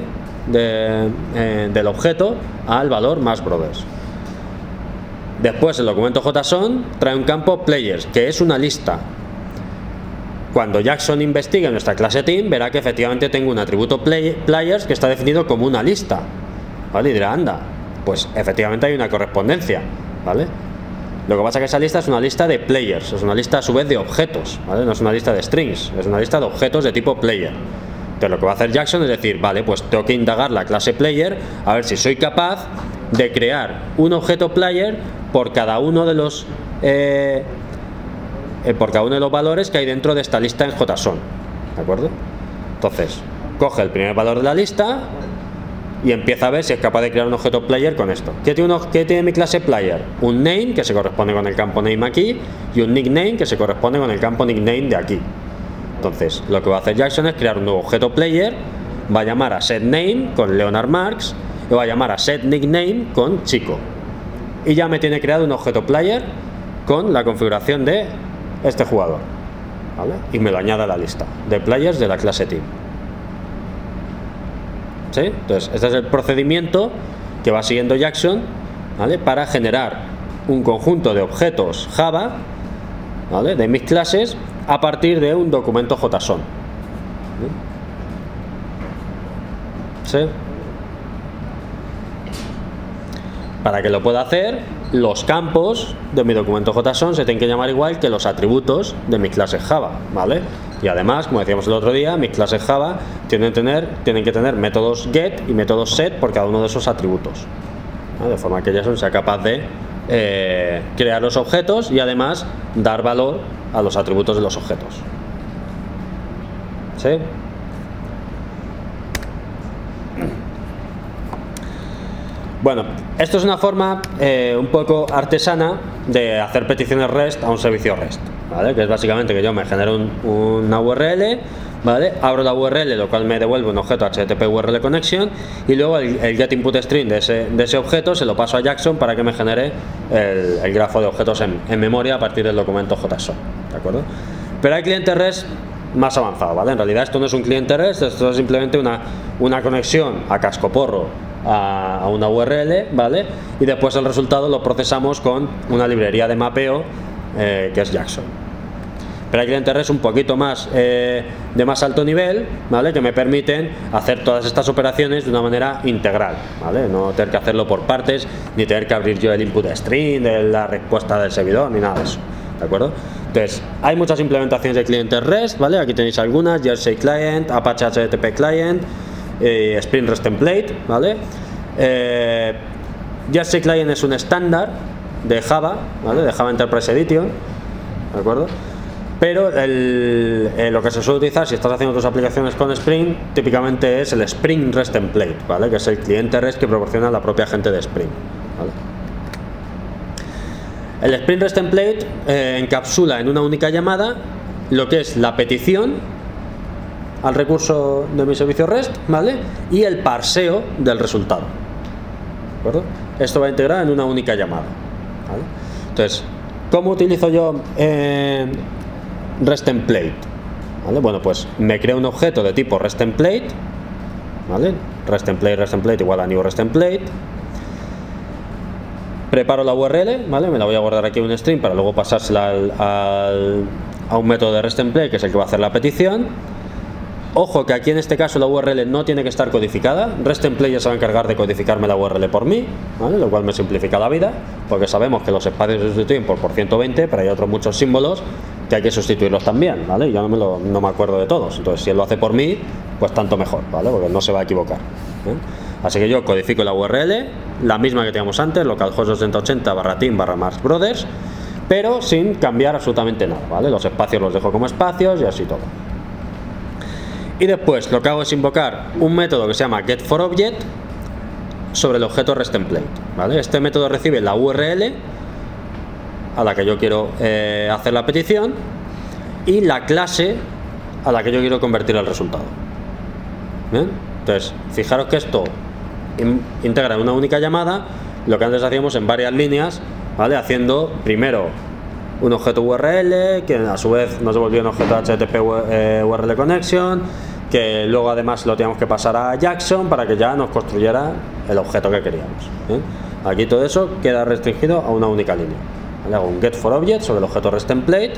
del objeto al valor Marx Brothers. Después el documento JSON trae un campo players, que es una lista, cuando Jackson investigue nuestra clase team, verá que efectivamente tengo un atributo players que está definido como una lista, ¿vale? Y dirá, anda, pues efectivamente hay una correspondencia, ¿vale? Lo que pasa es que esa lista es una lista de players, es una lista a su vez de objetos, ¿vale? No es una lista de strings, es una lista de objetos de tipo player. Entonces lo que va a hacer Jackson es decir, vale, pues tengo que indagar la clase player a ver si soy capaz de crear un objeto player por cada uno de los valores que hay dentro de esta lista en JSON, ¿de acuerdo? Entonces coge el primer valor de la lista y empieza a ver si es capaz de crear un objeto player con esto. ¿Qué tiene mi clase player? Un name, que se corresponde con el campo name aquí, y un nickname, que se corresponde con el campo nickname de aquí. Entonces lo que va a hacer Jackson es crear un nuevo objeto player, va a llamar a setName con Leonard Marks y va a llamar a setNickname con Chico, y ya me tiene creado un objeto player con la configuración de este jugador, ¿vale? Y me lo añade a la lista de players de la clase team. ¿Sí? Entonces este es el procedimiento que va siguiendo Jackson, ¿vale? Para generar un conjunto de objetos Java, ¿vale? De mis clases a partir de un documento JSON. ¿Sí? Para que lo pueda hacer, los campos de mi documento JSON se tienen que llamar igual que los atributos de mis clases Java, ¿vale? Y además, como decíamos el otro día, mis clases Java tienen que tener métodos get y métodos set por cada uno de esos atributos, ¿vale? De forma que Jackson sea capaz de crear los objetos y además dar valor a los atributos de los objetos. ¿Sí? Bueno, esto es una forma un poco artesana de hacer peticiones REST a un servicio REST, ¿vale? Que es básicamente que yo me genero una URL, ¿vale? Abro la URL, lo cual me devuelve un objeto HTTP URL connection, y luego el get input string de ese objeto se lo paso a Jackson para que me genere el grafo de objetos en memoria a partir del documento JSON, ¿de acuerdo? Pero hay clientes REST más avanzados, ¿vale? En realidad esto no es un cliente REST, esto es simplemente una conexión a cascoporro a una URL, ¿vale? Y después el resultado lo procesamos con una librería de mapeo que es Jackson. Pero hay clientes REST un poquito más de más alto nivel, ¿vale? Que me permiten hacer todas estas operaciones de una manera integral, ¿vale? No tener que hacerlo por partes, ni tener que abrir yo el input string de la respuesta del servidor, ni nada de eso, ¿de acuerdo? Entonces, hay muchas implementaciones de clientes REST, ¿vale? Aquí tenéis algunas: Jersey Client, Apache HTTP Client, Spring REST Template, ¿vale? Jersey Client es un estándar de Java, ¿vale? De Java Enterprise Edition, ¿de acuerdo? Pero lo que se suele utilizar si estás haciendo tus aplicaciones con Spring, típicamente es el Spring REST Template, ¿vale? Que es el cliente REST que proporciona la propia gente de Spring, ¿vale? El Spring REST Template encapsula en una única llamada lo que es la petición al recurso de mi servicio REST, ¿vale? Y el parseo del resultado, ¿de acuerdo? Esto va integrado en una única llamada, ¿vale? Entonces, ¿cómo utilizo yo REST Template? ¿Vale? Bueno, pues me creo un objeto de tipo REST Template, ¿vale? REST Template igual a new REST Template. Preparo la URL, ¿vale? Me la voy a guardar aquí en un string para luego pasársela a un método de REST Template, que es el que va a hacer la petición. Ojo que aquí en este caso la URL no tiene que estar codificada. REST Template ya se va a encargar de codificarme la URL por mí, ¿vale? Lo cual me simplifica la vida, porque sabemos que los espacios se sustituyen por 120, pero hay otros muchos símbolos que hay que sustituirlos también, ¿vale? Yo no me acuerdo de todos, entonces si él lo hace por mí, pues tanto mejor, ¿vale? Porque no se va a equivocar, ¿eh? Así que yo codifico la URL, la misma que teníamos antes, localhost 8080/team/Marx Brothers, pero sin cambiar absolutamente nada, ¿vale? Los espacios los dejo como espacios y así todo. Y después lo que hago es invocar un método que se llama getForObject sobre el objeto REST Template, ¿vale? Este método recibe la URL a la que yo quiero hacer la petición y la clase a la que yo quiero convertir el resultado. ¿Bien? Entonces, fijaros que esto integra en una única llamada lo que antes hacíamos en varias líneas, ¿vale? Haciendo primero un objeto URL, que a su vez nos devolvió un objeto HTTP URL connection, que luego además lo teníamos que pasar a Jackson para que ya nos construyera el objeto que queríamos, ¿eh? Aquí todo eso queda restringido a una única línea. Le hago un getForObject sobre el objeto REST Template,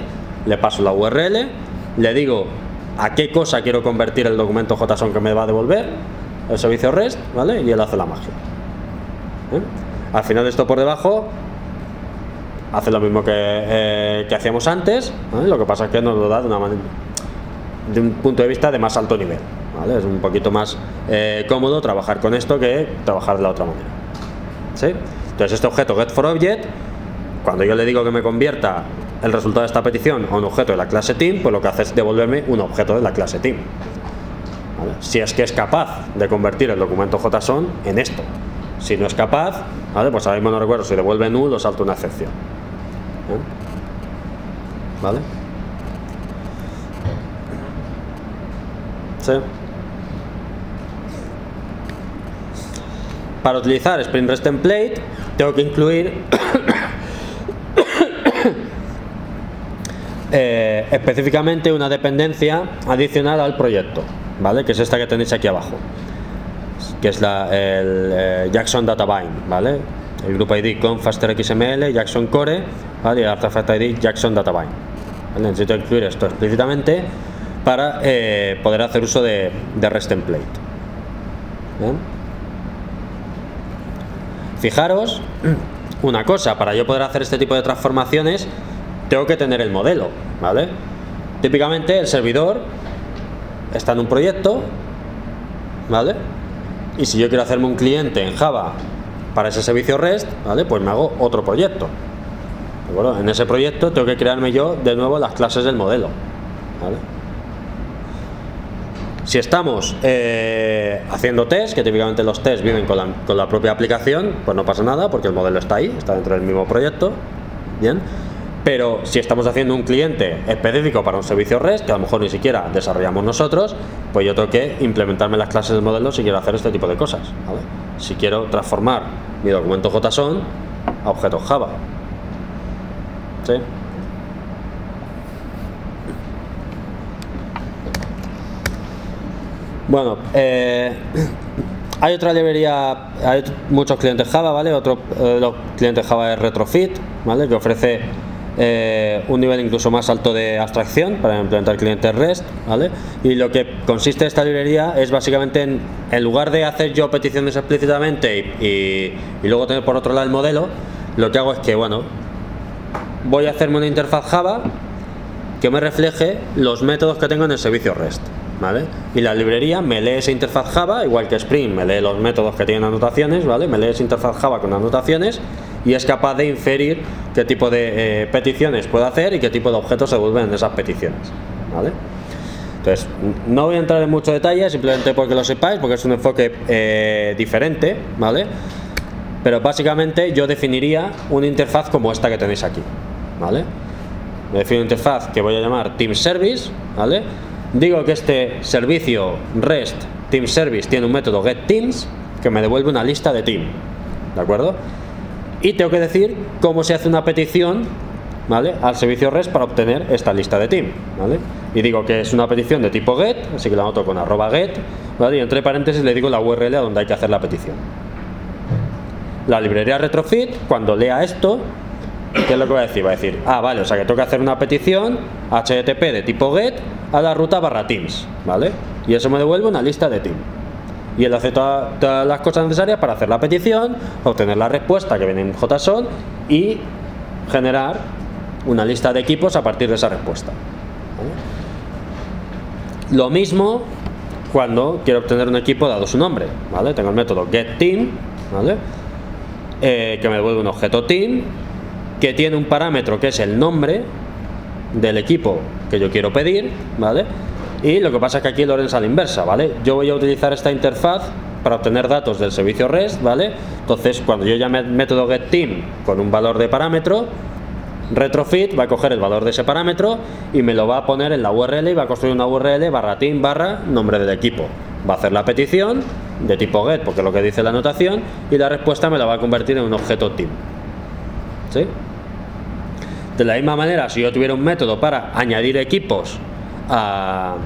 le paso la URL le digo a qué cosa quiero convertir el documento JSON que me va a devolver el servicio REST, ¿vale? Y él hace la magia. Al final esto por debajo hace lo mismo que hacíamos antes, ¿vale? Lo que pasa es que nos lo da de un punto de vista de más alto nivel, ¿vale? Es un poquito más cómodo trabajar con esto que trabajar de la otra manera, ¿sí? Entonces este objeto getForObject, cuando yo le digo que me convierta el resultado de esta petición a un objeto de la clase team, pues lo que hace es devolverme un objeto de la clase team, ¿vale? Si es que es capaz de convertir el documento JSON en esto. Si no es capaz, ¿vale? Pues ahora mismo no recuerdo si devuelve null o salta una excepción, ¿vale? ¿Sí? Para utilizar Spring REST Template tengo que incluir específicamente una dependencia adicional al proyecto, ¿vale? Que es esta que tenéis aquí abajo, que es el Jackson Data Bind, ¿vale? El Group ID con FasterXML, Jackson Core, ¿vale? Y el Artifact ID Jackson Data Bind, ¿vale? Necesito incluir esto explícitamente para poder hacer uso de REST Template. ¿Bien? Fijaros una cosa, para yo poder hacer este tipo de transformaciones tengo que tener el modelo, ¿vale? Típicamente el servidor está en un proyecto, ¿vale? Y si yo quiero hacerme un cliente en Java para ese servicio REST, ¿vale? Pues me hago otro proyecto, ¿de acuerdo? En ese proyecto tengo que crearme yo de nuevo las clases del modelo, ¿vale? Si estamos haciendo test, que típicamente los tests vienen con la propia aplicación, pues no pasa nada porque el modelo está ahí, está dentro del mismo proyecto, ¿bien? Pero si estamos haciendo un cliente específico para un servicio REST, que a lo mejor ni siquiera desarrollamos nosotros, pues yo tengo que implementarme las clases del modelo si quiero hacer este tipo de cosas, ¿vale? Si quiero transformar mi documento JSON a objetos Java, ¿sí? Bueno, hay otra librería, hay muchos clientes Java, ¿vale? Otro de los clientes Java es Retrofit, ¿vale? Que ofrece un nivel incluso más alto de abstracción para implementar clientes REST, ¿vale? Y lo que consiste esta librería es básicamente en lugar de hacer yo peticiones explícitamente y luego tener por otro lado el modelo, lo que hago es que, bueno, voy a hacerme una interfaz Java que me refleje los métodos que tengo en el servicio REST, ¿vale? Y la librería me lee esa interfaz Java, igual que Spring me lee los métodos que tienen anotaciones, ¿vale? Me lee esa interfaz Java con anotaciones y es capaz de inferir qué tipo de peticiones puedo hacer y qué tipo de objetos se devuelven en esas peticiones, ¿vale? Entonces, no voy a entrar en mucho detalle, simplemente porque lo sepáis, porque es un enfoque diferente, ¿vale? Pero básicamente yo definiría una interfaz como esta que tenéis aquí, ¿vale? Me defino una interfaz que voy a llamar Team Service, ¿vale? Digo que este servicio REST Team Service tiene un método getTeams que me devuelve una lista de team, ¿de acuerdo? Y tengo que decir cómo se hace una petición, ¿vale? Al servicio REST para obtener esta lista de team, ¿vale? Y digo que es una petición de tipo get, así que la anoto con @get, ¿vale? Y entre paréntesis le digo la URL a donde hay que hacer la petición. La librería Retrofit, cuando lea esto, ¿qué es lo que va a decir? Va a decir, ah, vale, o sea que tengo que hacer una petición HTTP de tipo get a la ruta /teams, ¿vale? Y eso me devuelve una lista de team. Y él hace todas las cosas necesarias para hacer la petición, obtener la respuesta que viene en JSON y generar una lista de equipos a partir de esa respuesta, ¿vale? Lo mismo cuando quiero obtener un equipo dado su nombre, ¿vale? Tengo el método getTeam, ¿vale? Que me devuelve un objeto team que tiene un parámetro que es el nombre del equipo que yo quiero pedir, ¿vale? Y lo que pasa es que aquí el orden es a la inversa, ¿vale? Yo voy a utilizar esta interfaz para obtener datos del servicio REST, ¿vale? Entonces, cuando yo llame el método getTeam con un valor de parámetro, Retrofit va a coger el valor de ese parámetro y me lo va a poner en la URL y va a construir una URL /team nombre del equipo. Va a hacer la petición de tipo get, porque es lo que dice la anotación, y la respuesta me la va a convertir en un objeto team, ¿sí? De la misma manera, si yo tuviera un método para añadir equipos al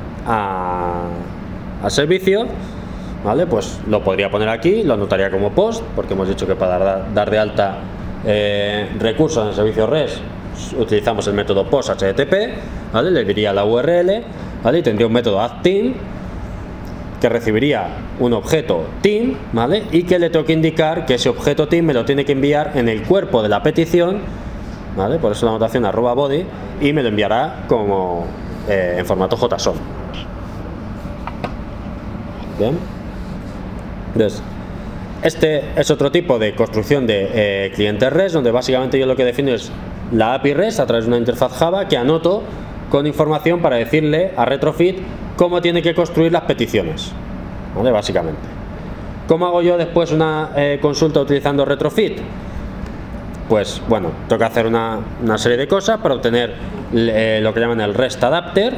servicio, ¿vale? Pues lo podría poner aquí, lo anotaría como post, porque hemos dicho que para dar de alta recursos en el servicio REST utilizamos el método post HTTP, ¿vale? Le diría la URL, ¿vale? Y tendría un método addTeam que recibiría un objeto team, ¿vale? Y que le tengo que indicar que ese objeto team me lo tiene que enviar en el cuerpo de la petición, ¿vale? Por eso la anotación @body, y me lo enviará como en formato JSON. Bien. Entonces, este es otro tipo de construcción de cliente REST, donde básicamente yo lo que defino es la API REST a través de una interfaz Java que anoto con información para decirle a Retrofit cómo tiene que construir las peticiones, ¿vale? Básicamente. ¿Cómo hago yo después una consulta utilizando Retrofit? Pues bueno, tengo que hacer una serie de cosas para obtener lo que llaman el REST Adapter,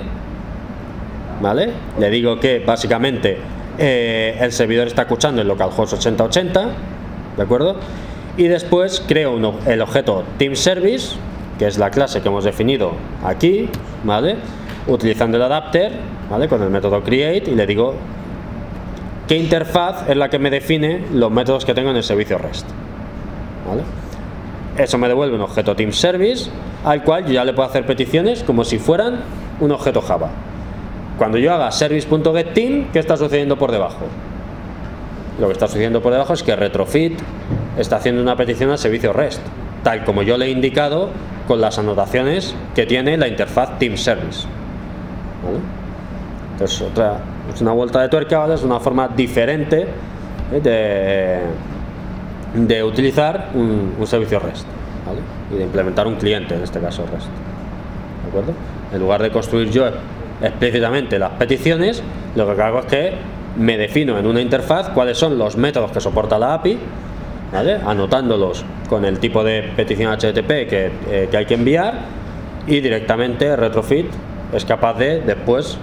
¿vale? Le digo que básicamente el servidor está escuchando el localhost 8080, ¿de acuerdo? Y después creo el objeto Team Service, que es la clase que hemos definido aquí, ¿vale? Utilizando el adapter, ¿vale? Con el método create, y le digo qué interfaz es la que me define los métodos que tengo en el servicio REST, ¿vale? Eso me devuelve un objeto Team Service al cual yo ya le puedo hacer peticiones como si fueran un objeto Java. Cuando yo haga service.getTeam, ¿qué está sucediendo por debajo? Lo que está sucediendo por debajo es que Retrofit está haciendo una petición al servicio REST, tal como yo le he indicado con las anotaciones que tiene la interfaz Team Service, ¿vale? Entonces, es una vuelta de tuerca, ¿vale? Es una forma diferente de utilizar un servicio REST, ¿vale? Y de implementar un cliente, en este caso REST, ¿de acuerdo? En lugar de construir yo explícitamente las peticiones, lo que hago es que me defino en una interfaz cuáles son los métodos que soporta la API, ¿vale? Anotándolos con el tipo de petición HTTP que hay que enviar, y directamente Retrofit es capaz de después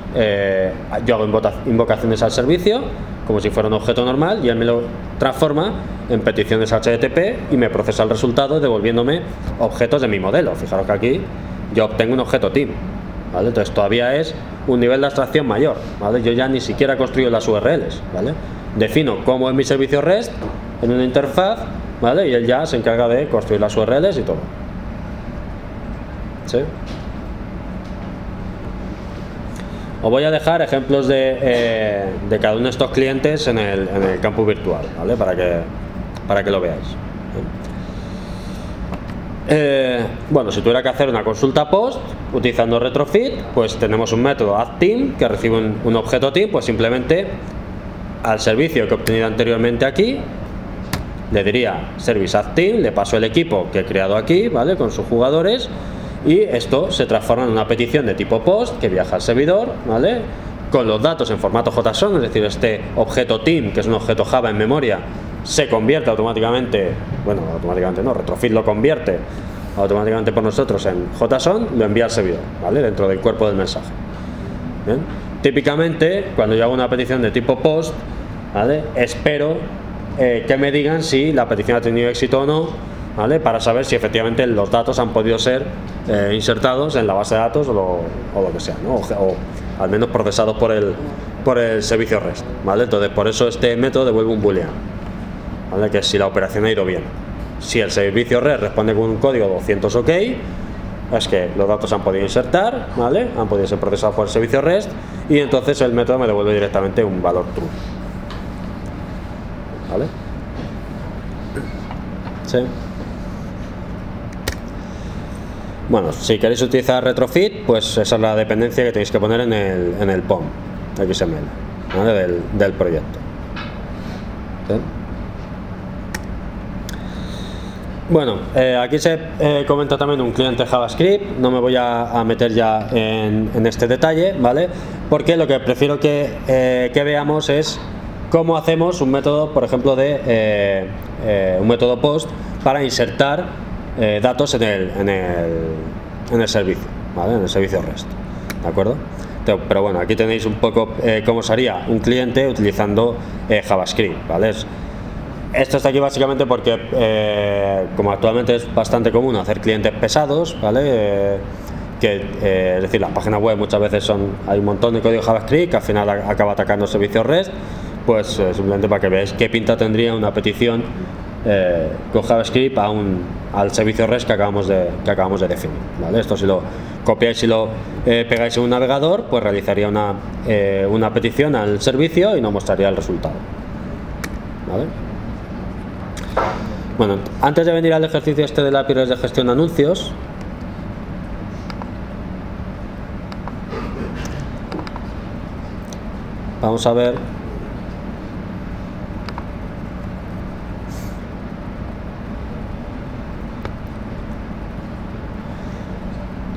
yo hago invocaciones al servicio como si fuera un objeto normal, y él me lo transforma en peticiones HTTP y me procesa el resultado devolviéndome objetos de mi modelo. Fijaros que aquí yo obtengo un objeto team, ¿vale? Entonces todavía es un nivel de abstracción mayor, ¿vale? Yo ya ni siquiera construyo las URLs, ¿vale? Defino cómo es mi servicio REST en una interfaz, ¿vale? Y él ya se encarga de construir las URLs y todo. ¿Sí? Os voy a dejar ejemplos de cada uno de estos clientes en el campus virtual, ¿vale? Para que lo veáis. Bueno, si tuviera que hacer una consulta post utilizando Retrofit, pues tenemos un método addTeam que recibe un objeto team, pues simplemente al servicio que he obtenido anteriormente aquí le diría service addTeam, le paso el equipo que he creado aquí, ¿vale? Con sus jugadores, y esto se transforma en una petición de tipo post que viaja al servidor, ¿vale? Con los datos en formato JSON, es decir, este objeto team, que es un objeto Java en memoria, se convierte automáticamente, bueno, automáticamente no, Retrofit lo convierte automáticamente por nosotros en JSON, lo envía al servidor, ¿vale? Dentro del cuerpo del mensaje. ¿Bien? Típicamente, cuando yo hago una petición de tipo post, ¿vale? Espero que me digan si la petición ha tenido éxito o no, ¿vale? Para saber si efectivamente los datos han podido ser insertados en la base de datos o lo que sea, ¿no? O al menos procesados por el servicio REST, ¿vale? Entonces, por eso este método devuelve un boolean, ¿vale? Que es si la operación ha ido bien. Si el servicio REST responde con un código 200 OK, es que los datos han podido insertar, ¿vale? Han podido ser procesados por el servicio REST, y entonces el método me devuelve directamente un valor true, ¿vale? Sí. Bueno, si queréis utilizar Retrofit, pues esa es la dependencia que tenéis que poner en el POM XML, ¿vale? del proyecto. ¿Sí? Bueno, aquí se comenta también un cliente JavaScript. No me voy a meter ya en este detalle, ¿vale? Porque lo que prefiero que veamos es cómo hacemos un método, por ejemplo, un método post para insertar datos en el servicio, ¿vale? En el servicio REST, ¿de acuerdo? Pero bueno, aquí tenéis un poco cómo se haría un cliente utilizando JavaScript, ¿vale? Esto está aquí básicamente porque como actualmente es bastante común hacer clientes pesados, ¿vale? Es decir, las páginas web muchas veces hay un montón de código JavaScript que al final acaba atacando servicios REST, pues simplemente para que veáis qué pinta tendría una petición con JavaScript al servicio REST que acabamos de definir, ¿vale? Esto si lo copiáis y lo pegáis en un navegador, pues realizaría una petición al servicio y nos mostraría el resultado, ¿vale? Bueno, antes de venir al ejercicio este de APIs de gestión de anuncios, vamos a ver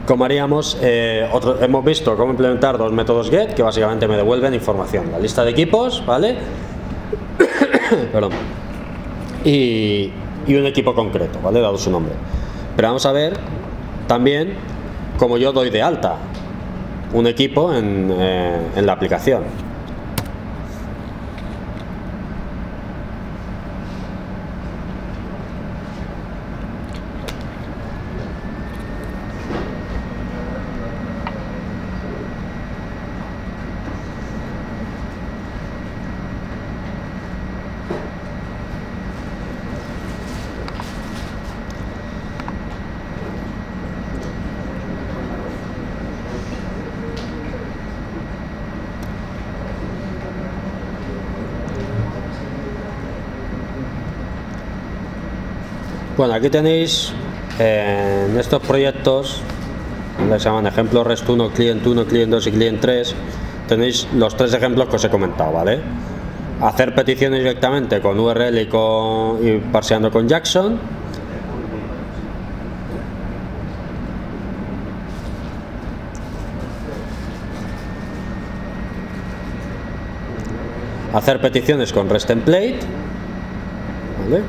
cómo haríamos hemos visto cómo implementar dos métodos get que básicamente me devuelven información, la lista de equipos, ¿vale? Perdón. Y un equipo concreto, ¿vale? Dado su nombre. Pero vamos a ver también cómo yo doy de alta un equipo en la aplicación. Bueno, aquí tenéis en estos proyectos, que se llaman ejemplos REST 1, Client 1, Client 2 y Client 3, tenéis los tres ejemplos que os he comentado, ¿vale? Hacer peticiones directamente con URL y parseando con Jackson. Hacer peticiones con REST Template, ¿vale?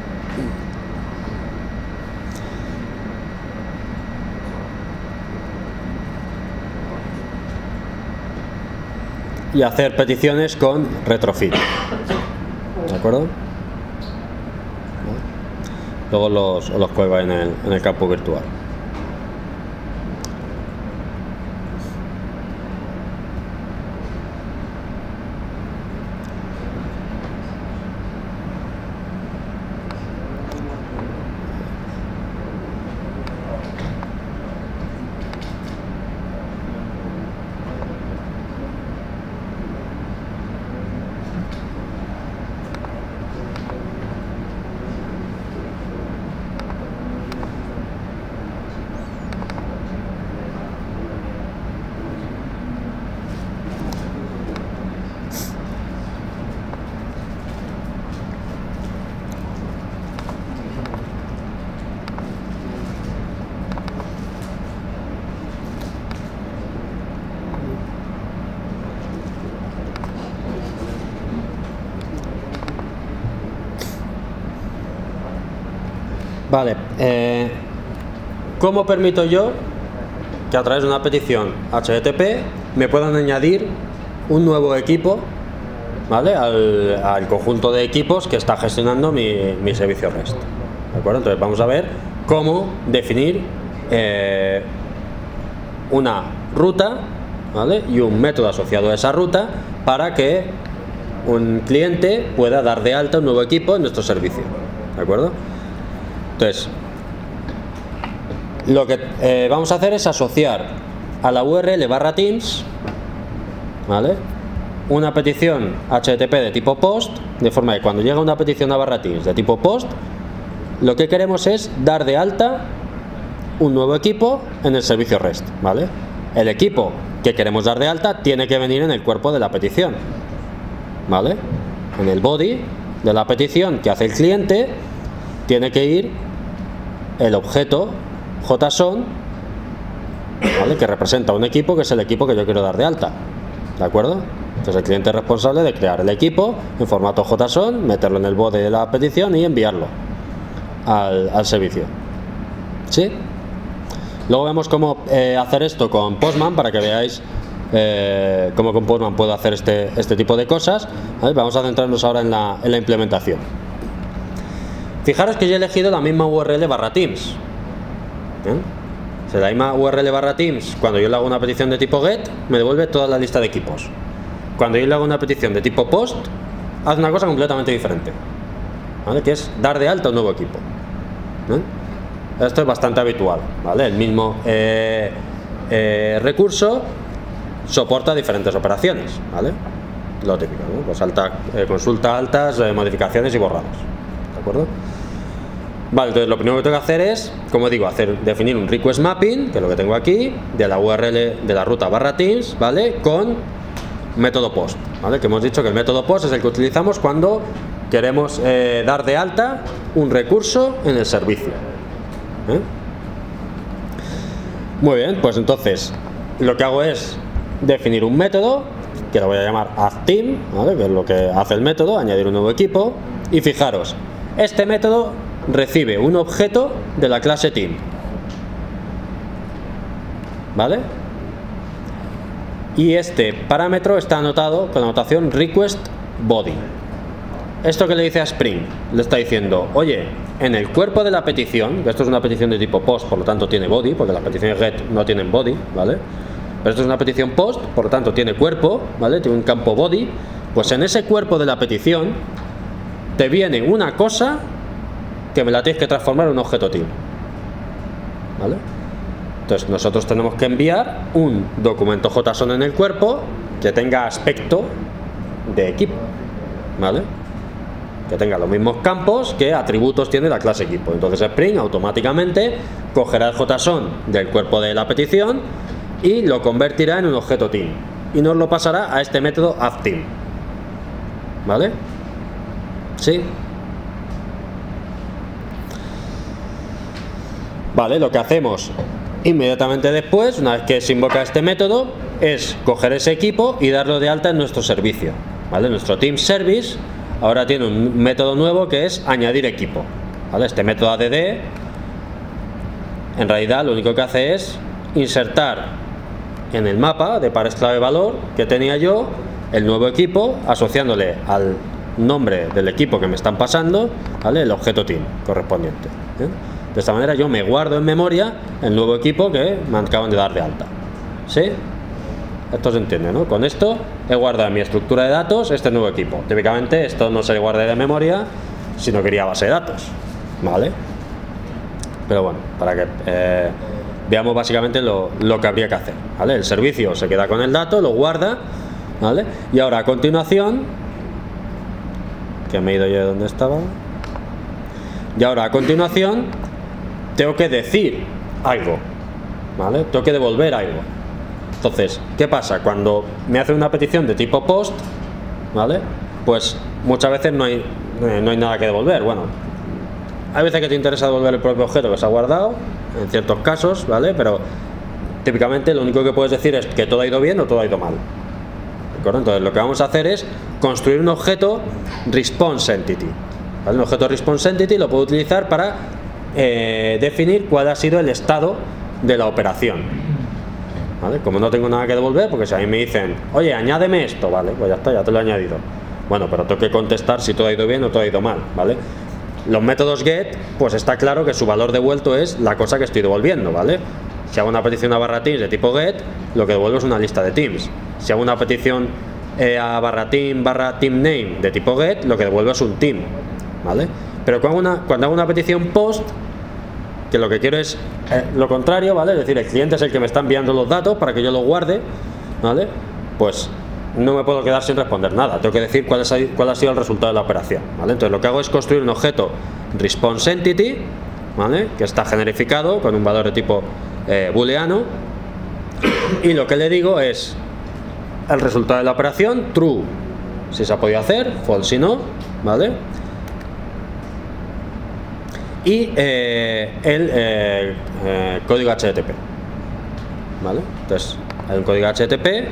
Y hacer peticiones con retrofit, ¿de acuerdo? Luego los cuelgo en el campo virtual. Vale, ¿cómo permito yo que a través de una petición HTTP me puedan añadir un nuevo equipo, ¿vale? al conjunto de equipos que está gestionando mi servicio REST, ¿de acuerdo? Entonces vamos a ver cómo definir una ruta, ¿vale? Y un método asociado a esa ruta para que un cliente pueda dar de alta un nuevo equipo en nuestro servicio, ¿de acuerdo? Entonces, lo que vamos a hacer es asociar a la URL /teams, ¿vale? Una petición HTTP de tipo POST, de forma que cuando llega una petición a /teams de tipo POST, lo que queremos es dar de alta un nuevo equipo en el servicio REST, ¿vale? El equipo que queremos dar de alta tiene que venir en el cuerpo de la petición, ¿vale? En el body de la petición que hace el cliente tiene que ir el objeto JSON, ¿vale? Que representa un equipo que es el equipo que yo quiero dar de alta, ¿de acuerdo? Entonces el cliente es responsable de crear el equipo en formato JSON, meterlo en el body de la petición y enviarlo al servicio, ¿sí? Luego vemos cómo hacer esto con Postman para que veáis cómo con Postman puedo hacer este tipo de cosas, ¿vale? Vamos a centrarnos ahora en la implementación. Fijaros que yo he elegido la misma URL /teams. ¿Bien? O sea, la misma URL /teams, cuando yo le hago una petición de tipo get, me devuelve toda la lista de equipos. Cuando yo le hago una petición de tipo post, hace una cosa completamente diferente. ¿vale? Que es dar de alta un nuevo equipo, ¿no? Esto es bastante habitual, ¿vale? El mismo recurso soporta diferentes operaciones, ¿vale? Lo típico, ¿no? Pues consulta altas, modificaciones y borrados, ¿de acuerdo? Vale, entonces lo primero que tengo que hacer es, como digo, definir un request mapping, que es lo que tengo aquí, de la URL de la ruta /teams, ¿vale? Con método post, ¿vale? Que hemos dicho que el método post es el que utilizamos cuando queremos dar de alta un recurso en el servicio. Muy bien, pues entonces lo que hago es definir un método que lo voy a llamar addTeam, ¿vale? Que es lo que hace el método, añadir un nuevo equipo. Y fijaros, este método recibe un objeto de la clase team, ¿vale? Y este parámetro está anotado con la notación requestBody. Esto que le dice a Spring, le está diciendo, oye, en el cuerpo de la petición, que esto es una petición de tipo post, por lo tanto tiene body, porque las peticiones get no tienen body, ¿vale? Pero esto es una petición post, por lo tanto tiene cuerpo, ¿vale? Tiene un campo body. Pues en ese cuerpo de la petición te viene una cosa que me la tienes que transformar en un objeto team, ¿vale? Entonces nosotros tenemos que enviar un documento JSON en el cuerpo que tenga aspecto de equipo, ¿vale? Que tenga los mismos campos que atributos tiene la clase equipo. Entonces Spring automáticamente cogerá el JSON del cuerpo de la petición y lo convertirá en un objeto team y nos lo pasará a este método addTeam, ¿vale? ¿Sí? Vale, lo que hacemos inmediatamente después, una vez que se invoca este método, es coger ese equipo y darlo de alta en nuestro servicio, ¿vale? Nuestro team service ahora tiene un método nuevo que es añadir equipo, ¿vale? Este método add en realidad lo único que hace es insertar en el mapa de pares clave valor que tenía yo el nuevo equipo, asociándole al nombre del equipo que me están pasando, ¿vale? El objeto team correspondiente, ¿eh? De esta manera yo me guardo en memoria el nuevo equipo que me acaban de dar de alta. ¿Sí? Esto se entiende, ¿no? Con esto he guardado en mi estructura de datos este nuevo equipo. Típicamente esto no se le guarda de memoria, sino que iría a base de datos, ¿vale? Pero bueno, para que veamos básicamente lo que habría que hacer, ¿vale? El servicio se queda con el dato, lo guarda, ¿vale? Y ahora a continuación, que me he ido yo de donde estaba, y ahora a continuación tengo que decir algo, ¿vale? Tengo que devolver algo. Entonces, ¿qué pasa? Cuando me hacen una petición de tipo post, ¿vale? Pues muchas veces no hay nada que devolver. Bueno, hay veces que te interesa devolver el propio objeto que se ha guardado, en ciertos casos, ¿vale? Pero típicamente lo único que puedes decir es que todo ha ido bien o todo ha ido mal, ¿de acuerdo? Entonces lo que vamos a hacer es construir un objeto response entity, ¿vale? Un objeto response entity lo puedo utilizar para definir cuál ha sido el estado de la operación, ¿vale? Como no tengo nada que devolver, porque si a mí me dicen, oye, añádeme esto, vale, pues ya está, ya te lo he añadido. Bueno, pero tengo que contestar si todo ha ido bien o todo ha ido mal, ¿vale? Los métodos get, pues está claro que su valor devuelto es la cosa que estoy devolviendo, ¿vale? Si hago una petición a /teams de tipo get, lo que devuelvo es una lista de teams. Si hago una petición a /team name de tipo get, lo que devuelvo es un team, ¿vale? Pero cuando hago una petición post, que lo que quiero es lo contrario, ¿vale? Es decir, el cliente es el que me está enviando los datos para que yo los guarde, ¿vale? Pues no me puedo quedar sin responder nada, tengo que decir cuál ha sido el resultado de la operación, ¿vale? Entonces lo que hago es construir un objeto response entity, ¿vale? Que está generificado con un valor de tipo booleano, y lo que le digo es el resultado de la operación, true si se ha podido hacer, false si no, ¿vale? Y el código HTTP, ¿vale? Entonces hay un código HTTP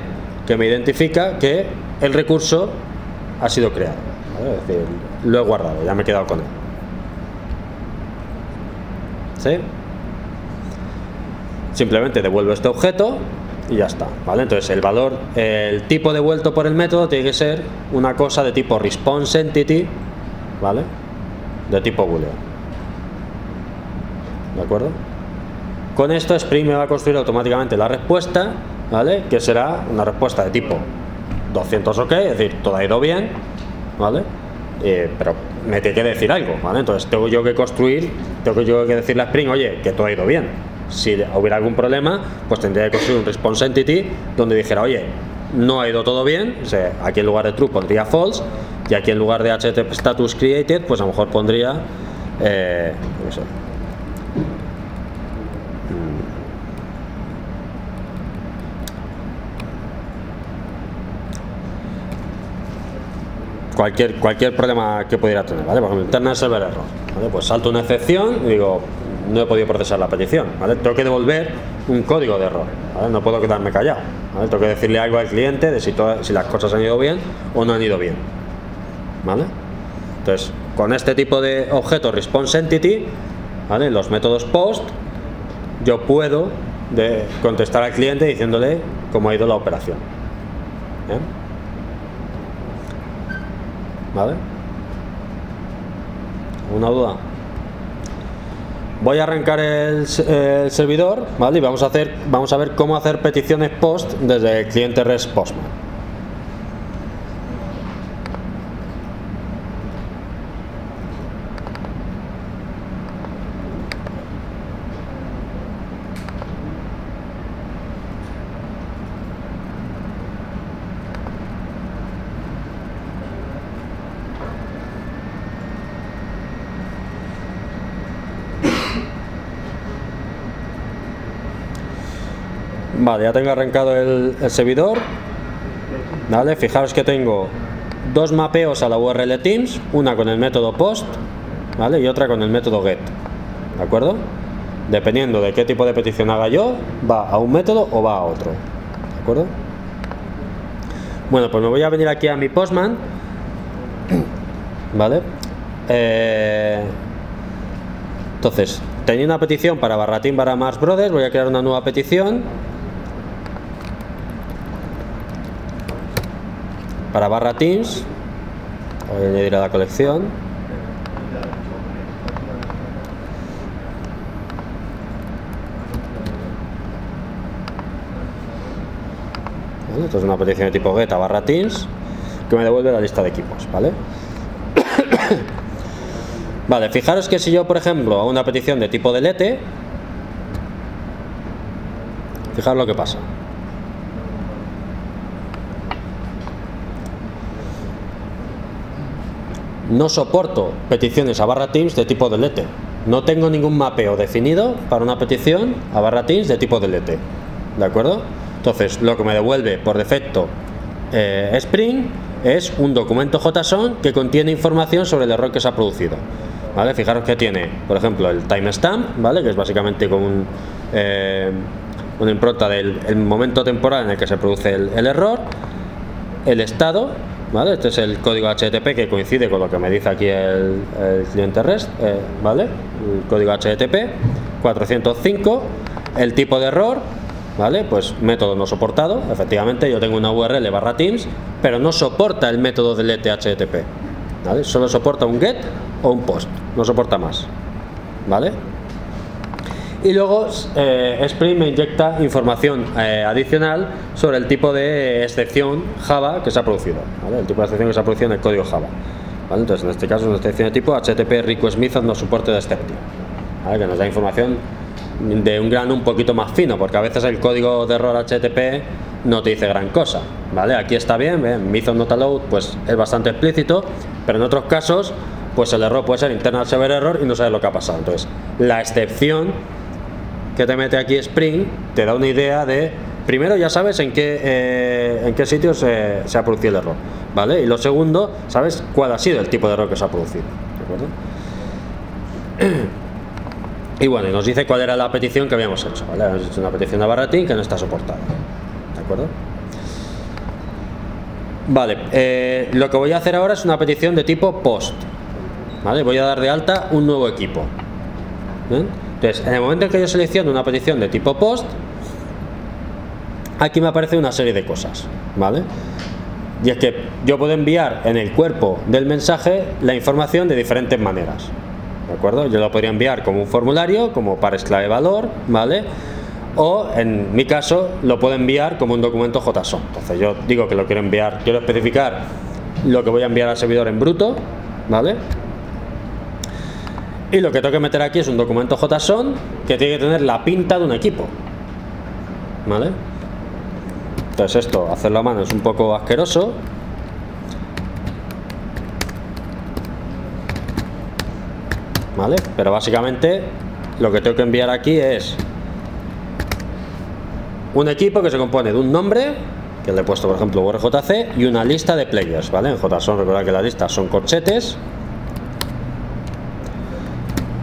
que me identifica que el recurso ha sido creado, ¿vale? Es decir, lo he guardado, ya me he quedado con él. ¿Sí? Simplemente devuelvo este objeto y ya está, ¿vale? Entonces el tipo devuelto por el método tiene que ser una cosa de tipo response entity, ¿vale? De tipo booleano, ¿de acuerdo? Con esto Spring me va a construir automáticamente la respuesta, ¿vale? Que será una respuesta de tipo 200 OK, es decir, todo ha ido bien, ¿vale? Pero me tiene que decir algo, ¿vale? Entonces tengo yo que construir, tengo yo que decirle a Spring, oye, que todo ha ido bien. Si hubiera algún problema, pues tendría que construir un response entity donde dijera, oye, no ha ido todo bien, o sea, aquí en lugar de true pondría false, y aquí en lugar de HTTP status created, pues a lo mejor pondría, no sé, cualquier problema que pudiera tener, ¿vale? Por ejemplo, internal server error, ¿vale? Pues salto una excepción y digo, no he podido procesar la petición, ¿vale? Tengo que devolver un código de error, ¿vale? No puedo quedarme callado, ¿vale? Tengo que decirle algo al cliente de si las cosas han ido bien o no han ido bien, ¿vale? Entonces, con este tipo de objeto response entity, ¿vale? Los métodos post, yo puedo contestar al cliente diciéndole cómo ha ido la operación, ¿bien? ¿Vale? ¿Alguna duda? Voy a arrancar el servidor, ¿vale? Y vamos a ver cómo hacer peticiones post desde el cliente REST Postman. Vale, ya tengo arrancado el servidor, ¿vale? Fijaros que tengo dos mapeos a la URL Teams, una con el método post, ¿vale? Y otra con el método get, ¿de acuerdo? Dependiendo de qué tipo de petición haga yo, va a un método o va a otro, ¿de acuerdo? Bueno, pues me voy a venir aquí a mi Postman, ¿vale? Entonces, tenía una petición para /team/Mars Brothers, voy a crear una nueva petición para /teams, voy a añadir a la colección, ¿vale? Esto es una petición de tipo get a /teams que me devuelve la lista de equipos, ¿vale? Vale, fijaros que si yo, por ejemplo, hago una petición de tipo delete, fijaros lo que pasa. No soporto peticiones a /teams de tipo delete. No tengo ningún mapeo definido para una petición a /teams de tipo delete, ¿de acuerdo? Entonces, lo que me devuelve por defecto Spring es un documento JSON que contiene información sobre el error que se ha producido, ¿vale? Fijaros que tiene, por ejemplo, el timestamp, ¿vale? Que es básicamente como una impronta del momento temporal en el que se produce el error, el estado, ¿vale? Este es el código HTTP que coincide con lo que me dice aquí el cliente REST, ¿vale? El código HTTP 405, el tipo de error, ¿vale? Pues método no soportado. Efectivamente, yo tengo una URL /teams, pero no soporta el método delete HTTP, ¿vale? Solo soporta un get o un post, no soporta más, ¿vale? Y luego Spring me inyecta información adicional sobre el tipo de excepción Java que se ha producido, ¿vale? El tipo de excepción que se ha producido en el código Java, ¿vale? Entonces, en este caso, es una excepción de tipo HTTP request method no soporte de exception, ¿vale? Que nos da información de un grano un poquito más fino, porque a veces el código de error HTTP no te dice gran cosa, ¿vale? Aquí está bien, method not allowed, pues es bastante explícito, pero en otros casos, pues el error puede ser internal server error y no sabes lo que ha pasado. Entonces, la excepción que te mete aquí Spring te da una idea de, primero ya sabes en qué sitio se ha producido el error, ¿vale? Y lo segundo, sabes cuál ha sido el tipo de error que se ha producido, ¿de acuerdo? Y bueno, y nos dice cuál era la petición que habíamos hecho, ¿vale? Hemos hecho una petición de /team que no está soportada, ¿de acuerdo? Vale, lo que voy a hacer ahora es una petición de tipo post, ¿vale? Voy a dar de alta un nuevo equipo, ¿bien? Entonces, en el momento en que yo selecciono una petición de tipo post, aquí me aparece una serie de cosas, ¿vale? Y es que yo puedo enviar en el cuerpo del mensaje la información de diferentes maneras, ¿de acuerdo? Yo lo podría enviar como un formulario, como pares clave valor, ¿vale? O en mi caso lo puedo enviar como un documento JSON. Entonces yo digo que lo quiero enviar, quiero especificar lo que voy a enviar al servidor en bruto, ¿vale? Y lo que tengo que meter aquí es un documento JSON que tiene que tener la pinta de un equipo, ¿vale? Entonces esto, hacerlo a mano es un poco asqueroso. ¿Vale? Pero básicamente lo que tengo que enviar aquí es un equipo que se compone de un nombre, que le he puesto por ejemplo URJC, y una lista de players, ¿vale? En JSON recordad que las listas son corchetes,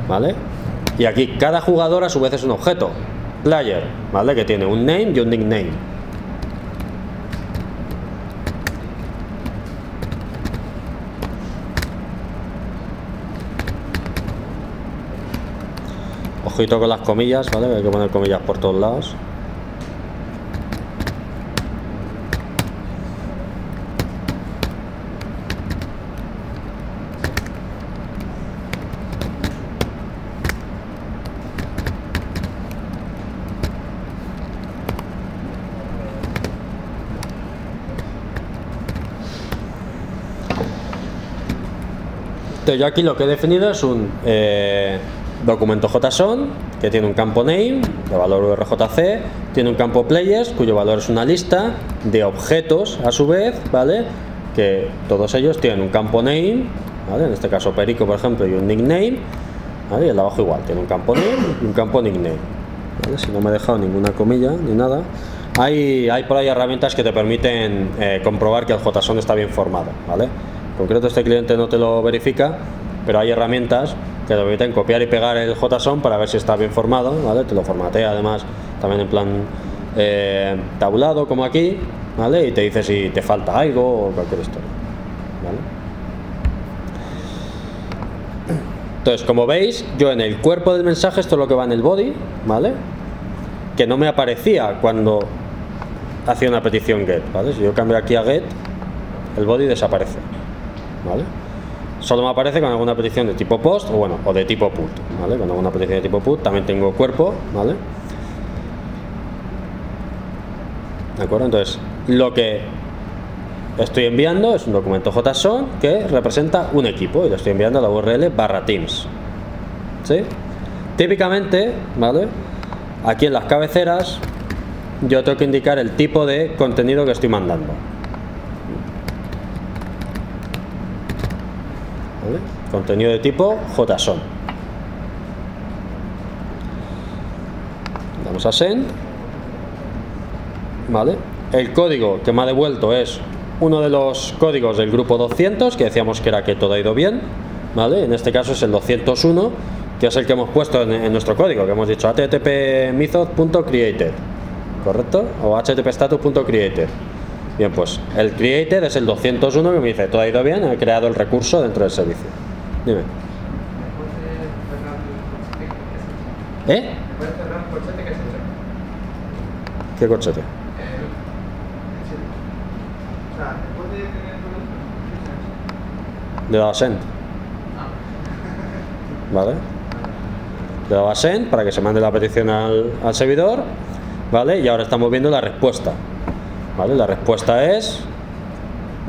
¿vale? Y aquí cada jugador a su vez es un objeto, player, ¿vale? Que tiene un name y un nickname. Ojito con las comillas, ¿vale? Hay que poner comillas por todos lados. Entonces yo aquí lo que he definido es un documento JSON que tiene un campo name de valor URJC, tiene un campo players cuyo valor es una lista de objetos a su vez, ¿vale? Que todos ellos tienen un campo name, ¿vale? En este caso Perico por ejemplo y un nickname, ¿vale? Y el de abajo igual, tiene un campo name y un campo nickname, ¿vale? Si no me he dejado ninguna comilla ni nada. Hay por ahí herramientas que te permiten comprobar que el JSON está bien formado, ¿vale? En concreto este cliente no te lo verifica, pero hay herramientas que te permiten copiar y pegar el JSON para ver si está bien formado, ¿vale? Te lo formatea además también en plan tabulado como aquí, ¿vale? Y te dice si te falta algo o cualquier historia, ¿vale? Entonces, como veis, yo en el cuerpo del mensaje, esto es lo que va en el body, ¿vale? Que no me aparecía cuando hacía una petición get, ¿vale? Si yo cambio aquí a get, el body desaparece, ¿vale? Solo me aparece con alguna petición de tipo post o bueno, o de tipo put, ¿vale? Con alguna petición de tipo put también tengo cuerpo, ¿vale? ¿De acuerdo? Entonces, lo que estoy enviando es un documento JSON que representa un equipo y lo estoy enviando a la URL /teams, ¿sí? Típicamente, ¿vale? Aquí en las cabeceras yo tengo que indicar el tipo de contenido que estoy mandando, ¿vale? Contenido de tipo JSON. Damos a send, ¿vale? El código que me ha devuelto es uno de los códigos del grupo 200 que decíamos que era que todo ha ido bien, ¿vale? En este caso es el 201, que es el que hemos puesto en nuestro código, que hemos dicho http://method.created, ¿correcto? O http://status.created. Bien, pues el created es el 201 que me dice todo ha ido bien, he creado el recurso dentro del servicio. Dime. ¿Eh? ¿Qué corchete? Le daba send, ¿vale? Le daba send para que se mande la petición al servidor, ¿vale? Y ahora estamos viendo la respuesta, ¿vale? La respuesta es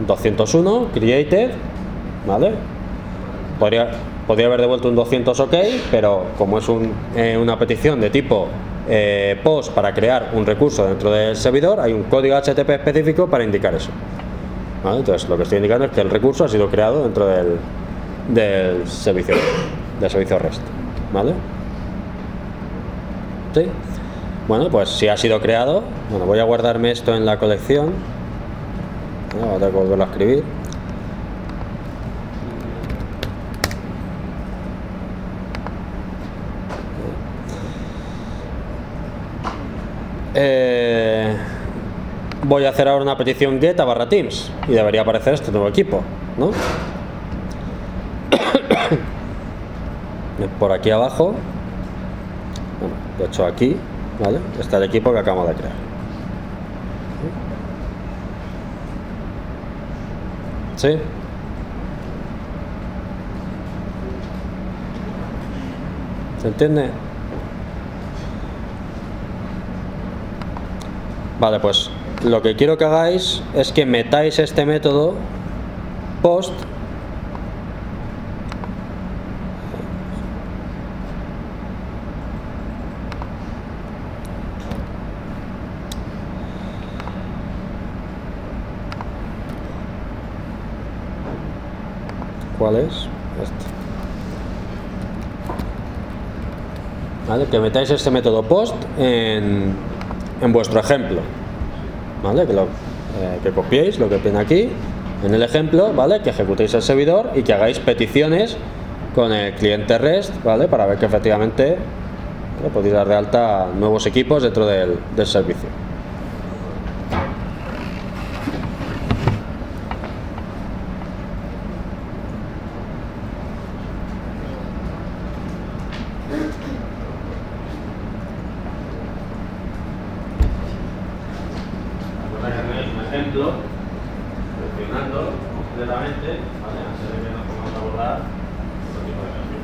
201 created, ¿vale? Podría haber devuelto un 200 ok, pero como es una petición de tipo post para crear un recurso dentro del servidor, hay un código HTTP específico para indicar eso, ¿vale? Entonces lo que estoy indicando es que el recurso ha sido creado dentro del servicio REST, ¿vale? ¿Sí? Bueno, pues si ha sido creado, bueno, voy a guardarme esto en la colección, voy a tener que volverlo a escribir. Voy a hacer ahora una petición get a /teams y debería aparecer este nuevo equipo, ¿no? Por aquí abajo, bueno, de hecho aquí, ¿vale? Está el equipo que acabamos de crear. ¿Sí? ¿Se entiende? Vale, pues lo que quiero que hagáis es que metáis este método post ¿Cuál es? Este. ¿Vale? Que metáis este método post en vuestro ejemplo, ¿vale? Que copiéis lo que viene aquí en el ejemplo, ¿vale? Que ejecutéis el servidor y que hagáis peticiones con el cliente REST, ¿vale? Para ver que efectivamente podéis dar de alta nuevos equipos dentro del servicio. Ejemplo, seleccionando completamente, ¿vale? Antes de que nos pongamos a abordar otro tipo de ejemplo.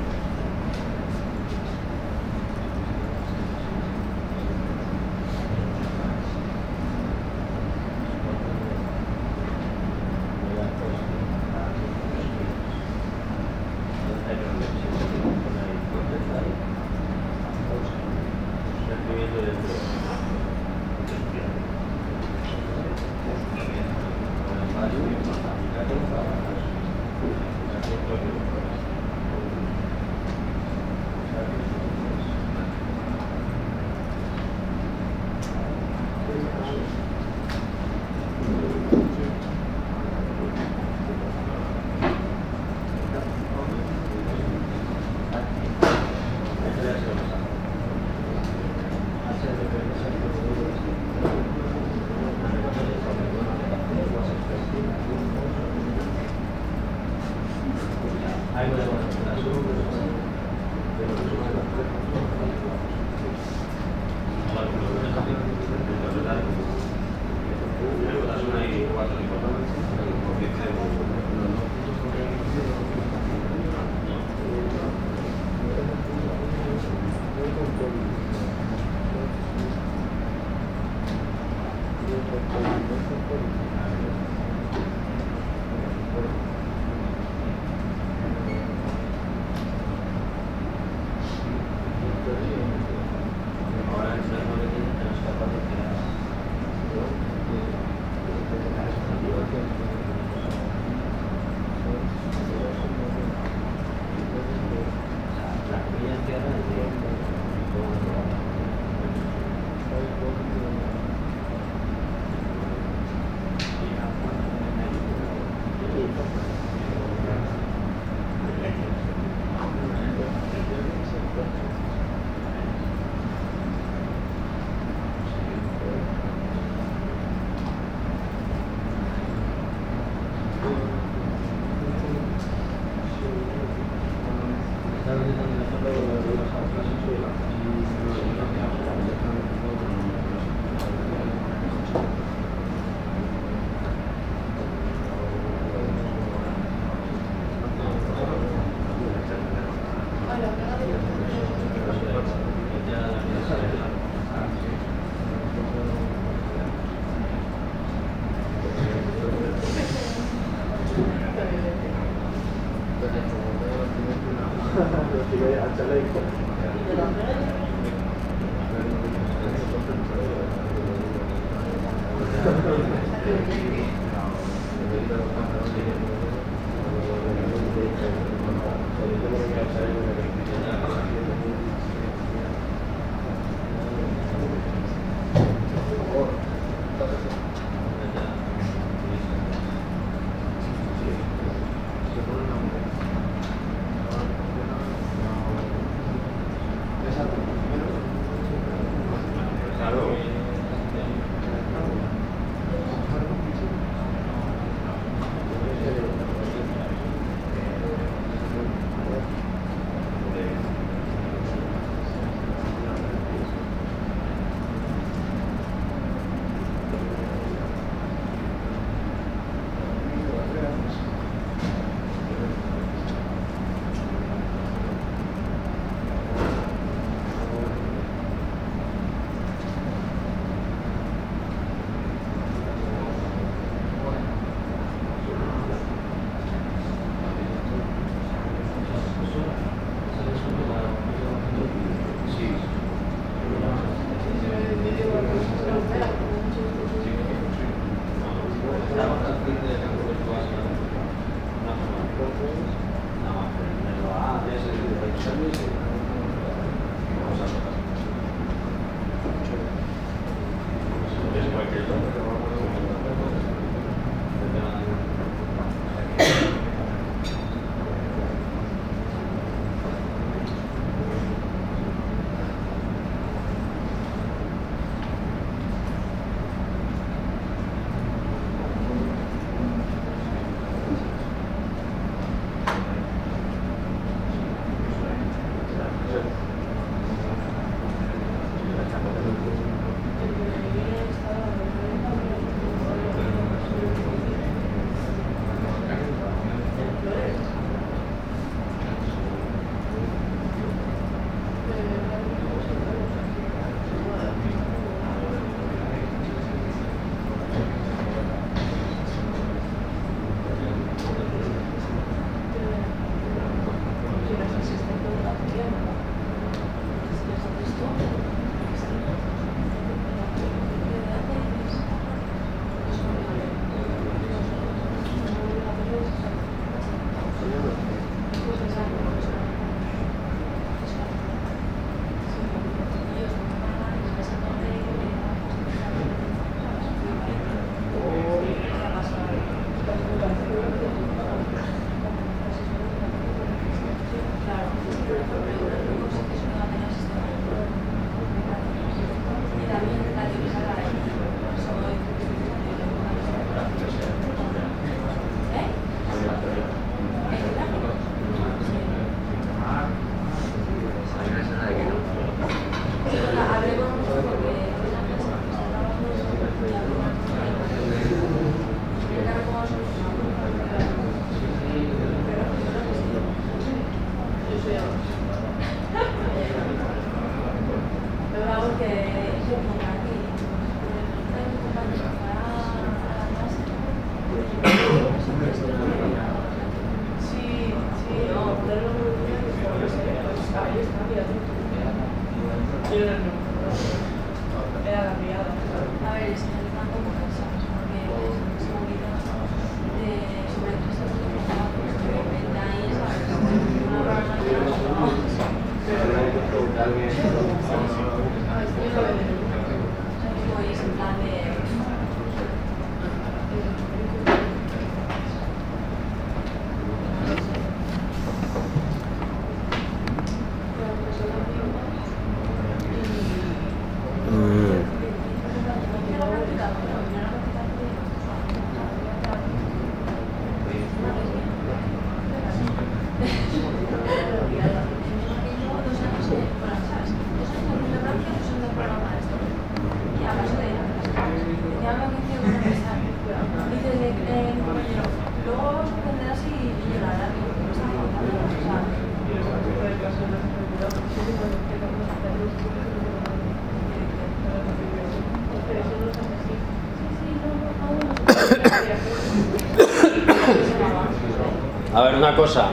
A ver, una cosa.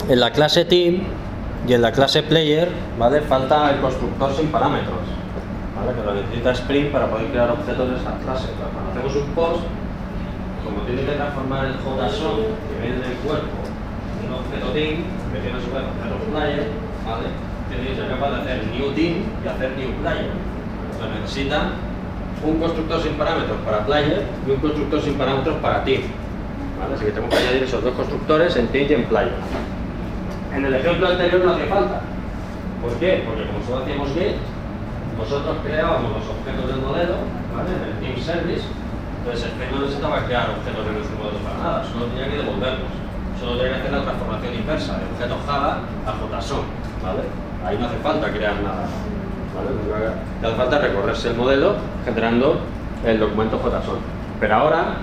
En la clase team y en la clase player, ¿vale? Falta el constructor sin parámetros, ¿vale? Que lo necesita Spring para poder crear objetos de esa clase. Pero cuando hacemos un post, como tiene que transformar el JSON que viene del cuerpo en un objeto team, que tiene a su vez objetos player, ¿vale? Tiene que ser capaz de hacer new team y hacer new player. Entonces necesita un constructor sin parámetros para player y un constructor sin parámetros para team, ¿vale? Así que tenemos que añadir esos dos constructores en team y en player. En el ejemplo anterior no hacía falta. ¿Por qué? Porque como solo hacíamos get, nosotros creábamos los objetos del modelo, ¿vale? En el team service. Entonces Spring no necesitaba crear objetos de nuestro modelo para nada, solo tenía que devolverlos. Solo tenía que hacer la transformación inversa de objeto Java a JSON, ¿vale? Ahí no hace falta crear nada, ¿vale? Lo que hace falta es recorrerse el modelo generando el documento JSON. Pero ahora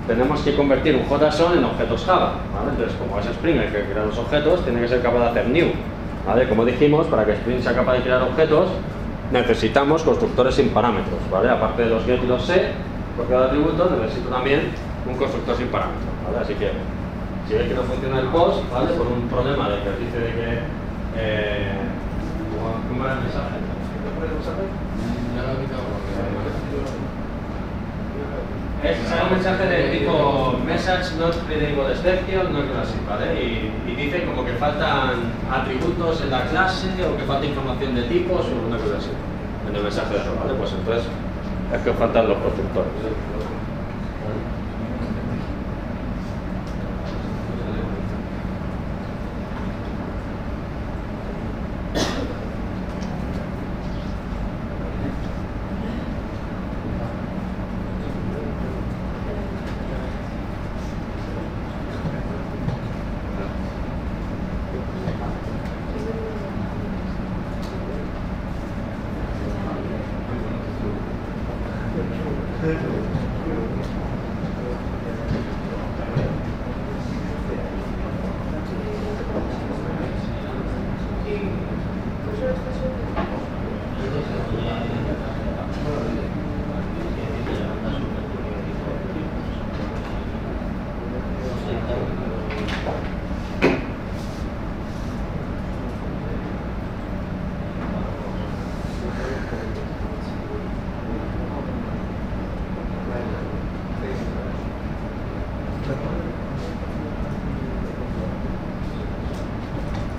tenemos que convertir un JSON en objetos Java, ¿vale? Entonces, como es Spring el que crea los objetos, tiene que ser capaz de hacer new, ¿vale? Como dijimos, para que Spring sea capaz de crear objetos, necesitamos constructores sin parámetros, ¿vale? Aparte de los get y los set, por cada atributo, necesito también un constructor sin parámetros, ¿vale? Así que, si veis que no funciona el post, ¿vale? Por un problema de que dice de que... ¿Cómo era el mensaje? Es un mensaje de tipo message not readable exception, no es así, ¿vale? Y dice como que faltan atributos en la clase o que falta información de tipos o una cosa así en el mensaje de error, ¿vale? Pues entonces es que faltan los constructores.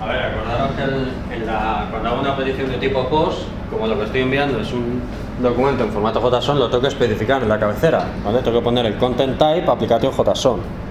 A ver, acordaros que cuando hago una petición de tipo post, como lo que estoy enviando es un documento en formato JSON, lo tengo que especificar en la cabecera, ¿vale? Tengo que poner el content type aplicativo JSON.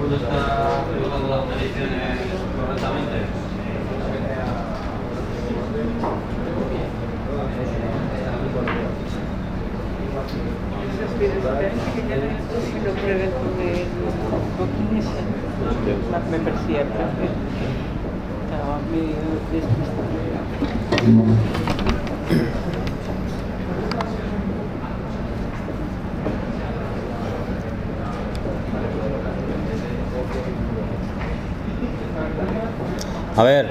cuando está colocando las mediciones correctamente. Lo prueben con el booking ese. Me parecía perfecto. Estaba medio despistado. A ver,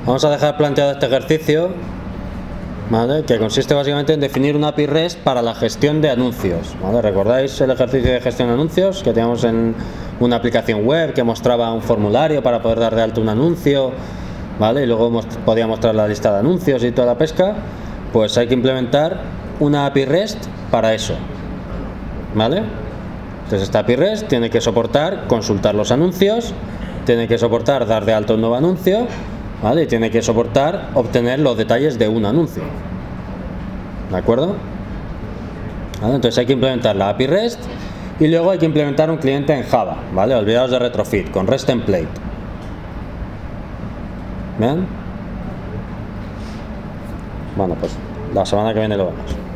vamos a dejar planteado este ejercicio, ¿vale? Que consiste básicamente en definir una API REST para la gestión de anuncios, ¿vale? ¿Recordáis el ejercicio de gestión de anuncios que teníamos en una aplicación web que mostraba un formulario para poder dar de alta un anuncio, ¿vale? Y luego podía mostrar la lista de anuncios y toda la pesca. Pues hay que implementar una API REST para eso, ¿vale? Entonces esta API REST tiene que soportar consultar los anuncios, tiene que soportar dar de alta un nuevo anuncio, ¿vale? Y tiene que soportar obtener los detalles de un anuncio, ¿de acuerdo? ¿Vale? Entonces hay que implementar la API REST y luego hay que implementar un cliente en Java, ¿vale? Olvidaos de retrofit, con REST template. ¿Bien? Bueno, pues la semana que viene lo vemos.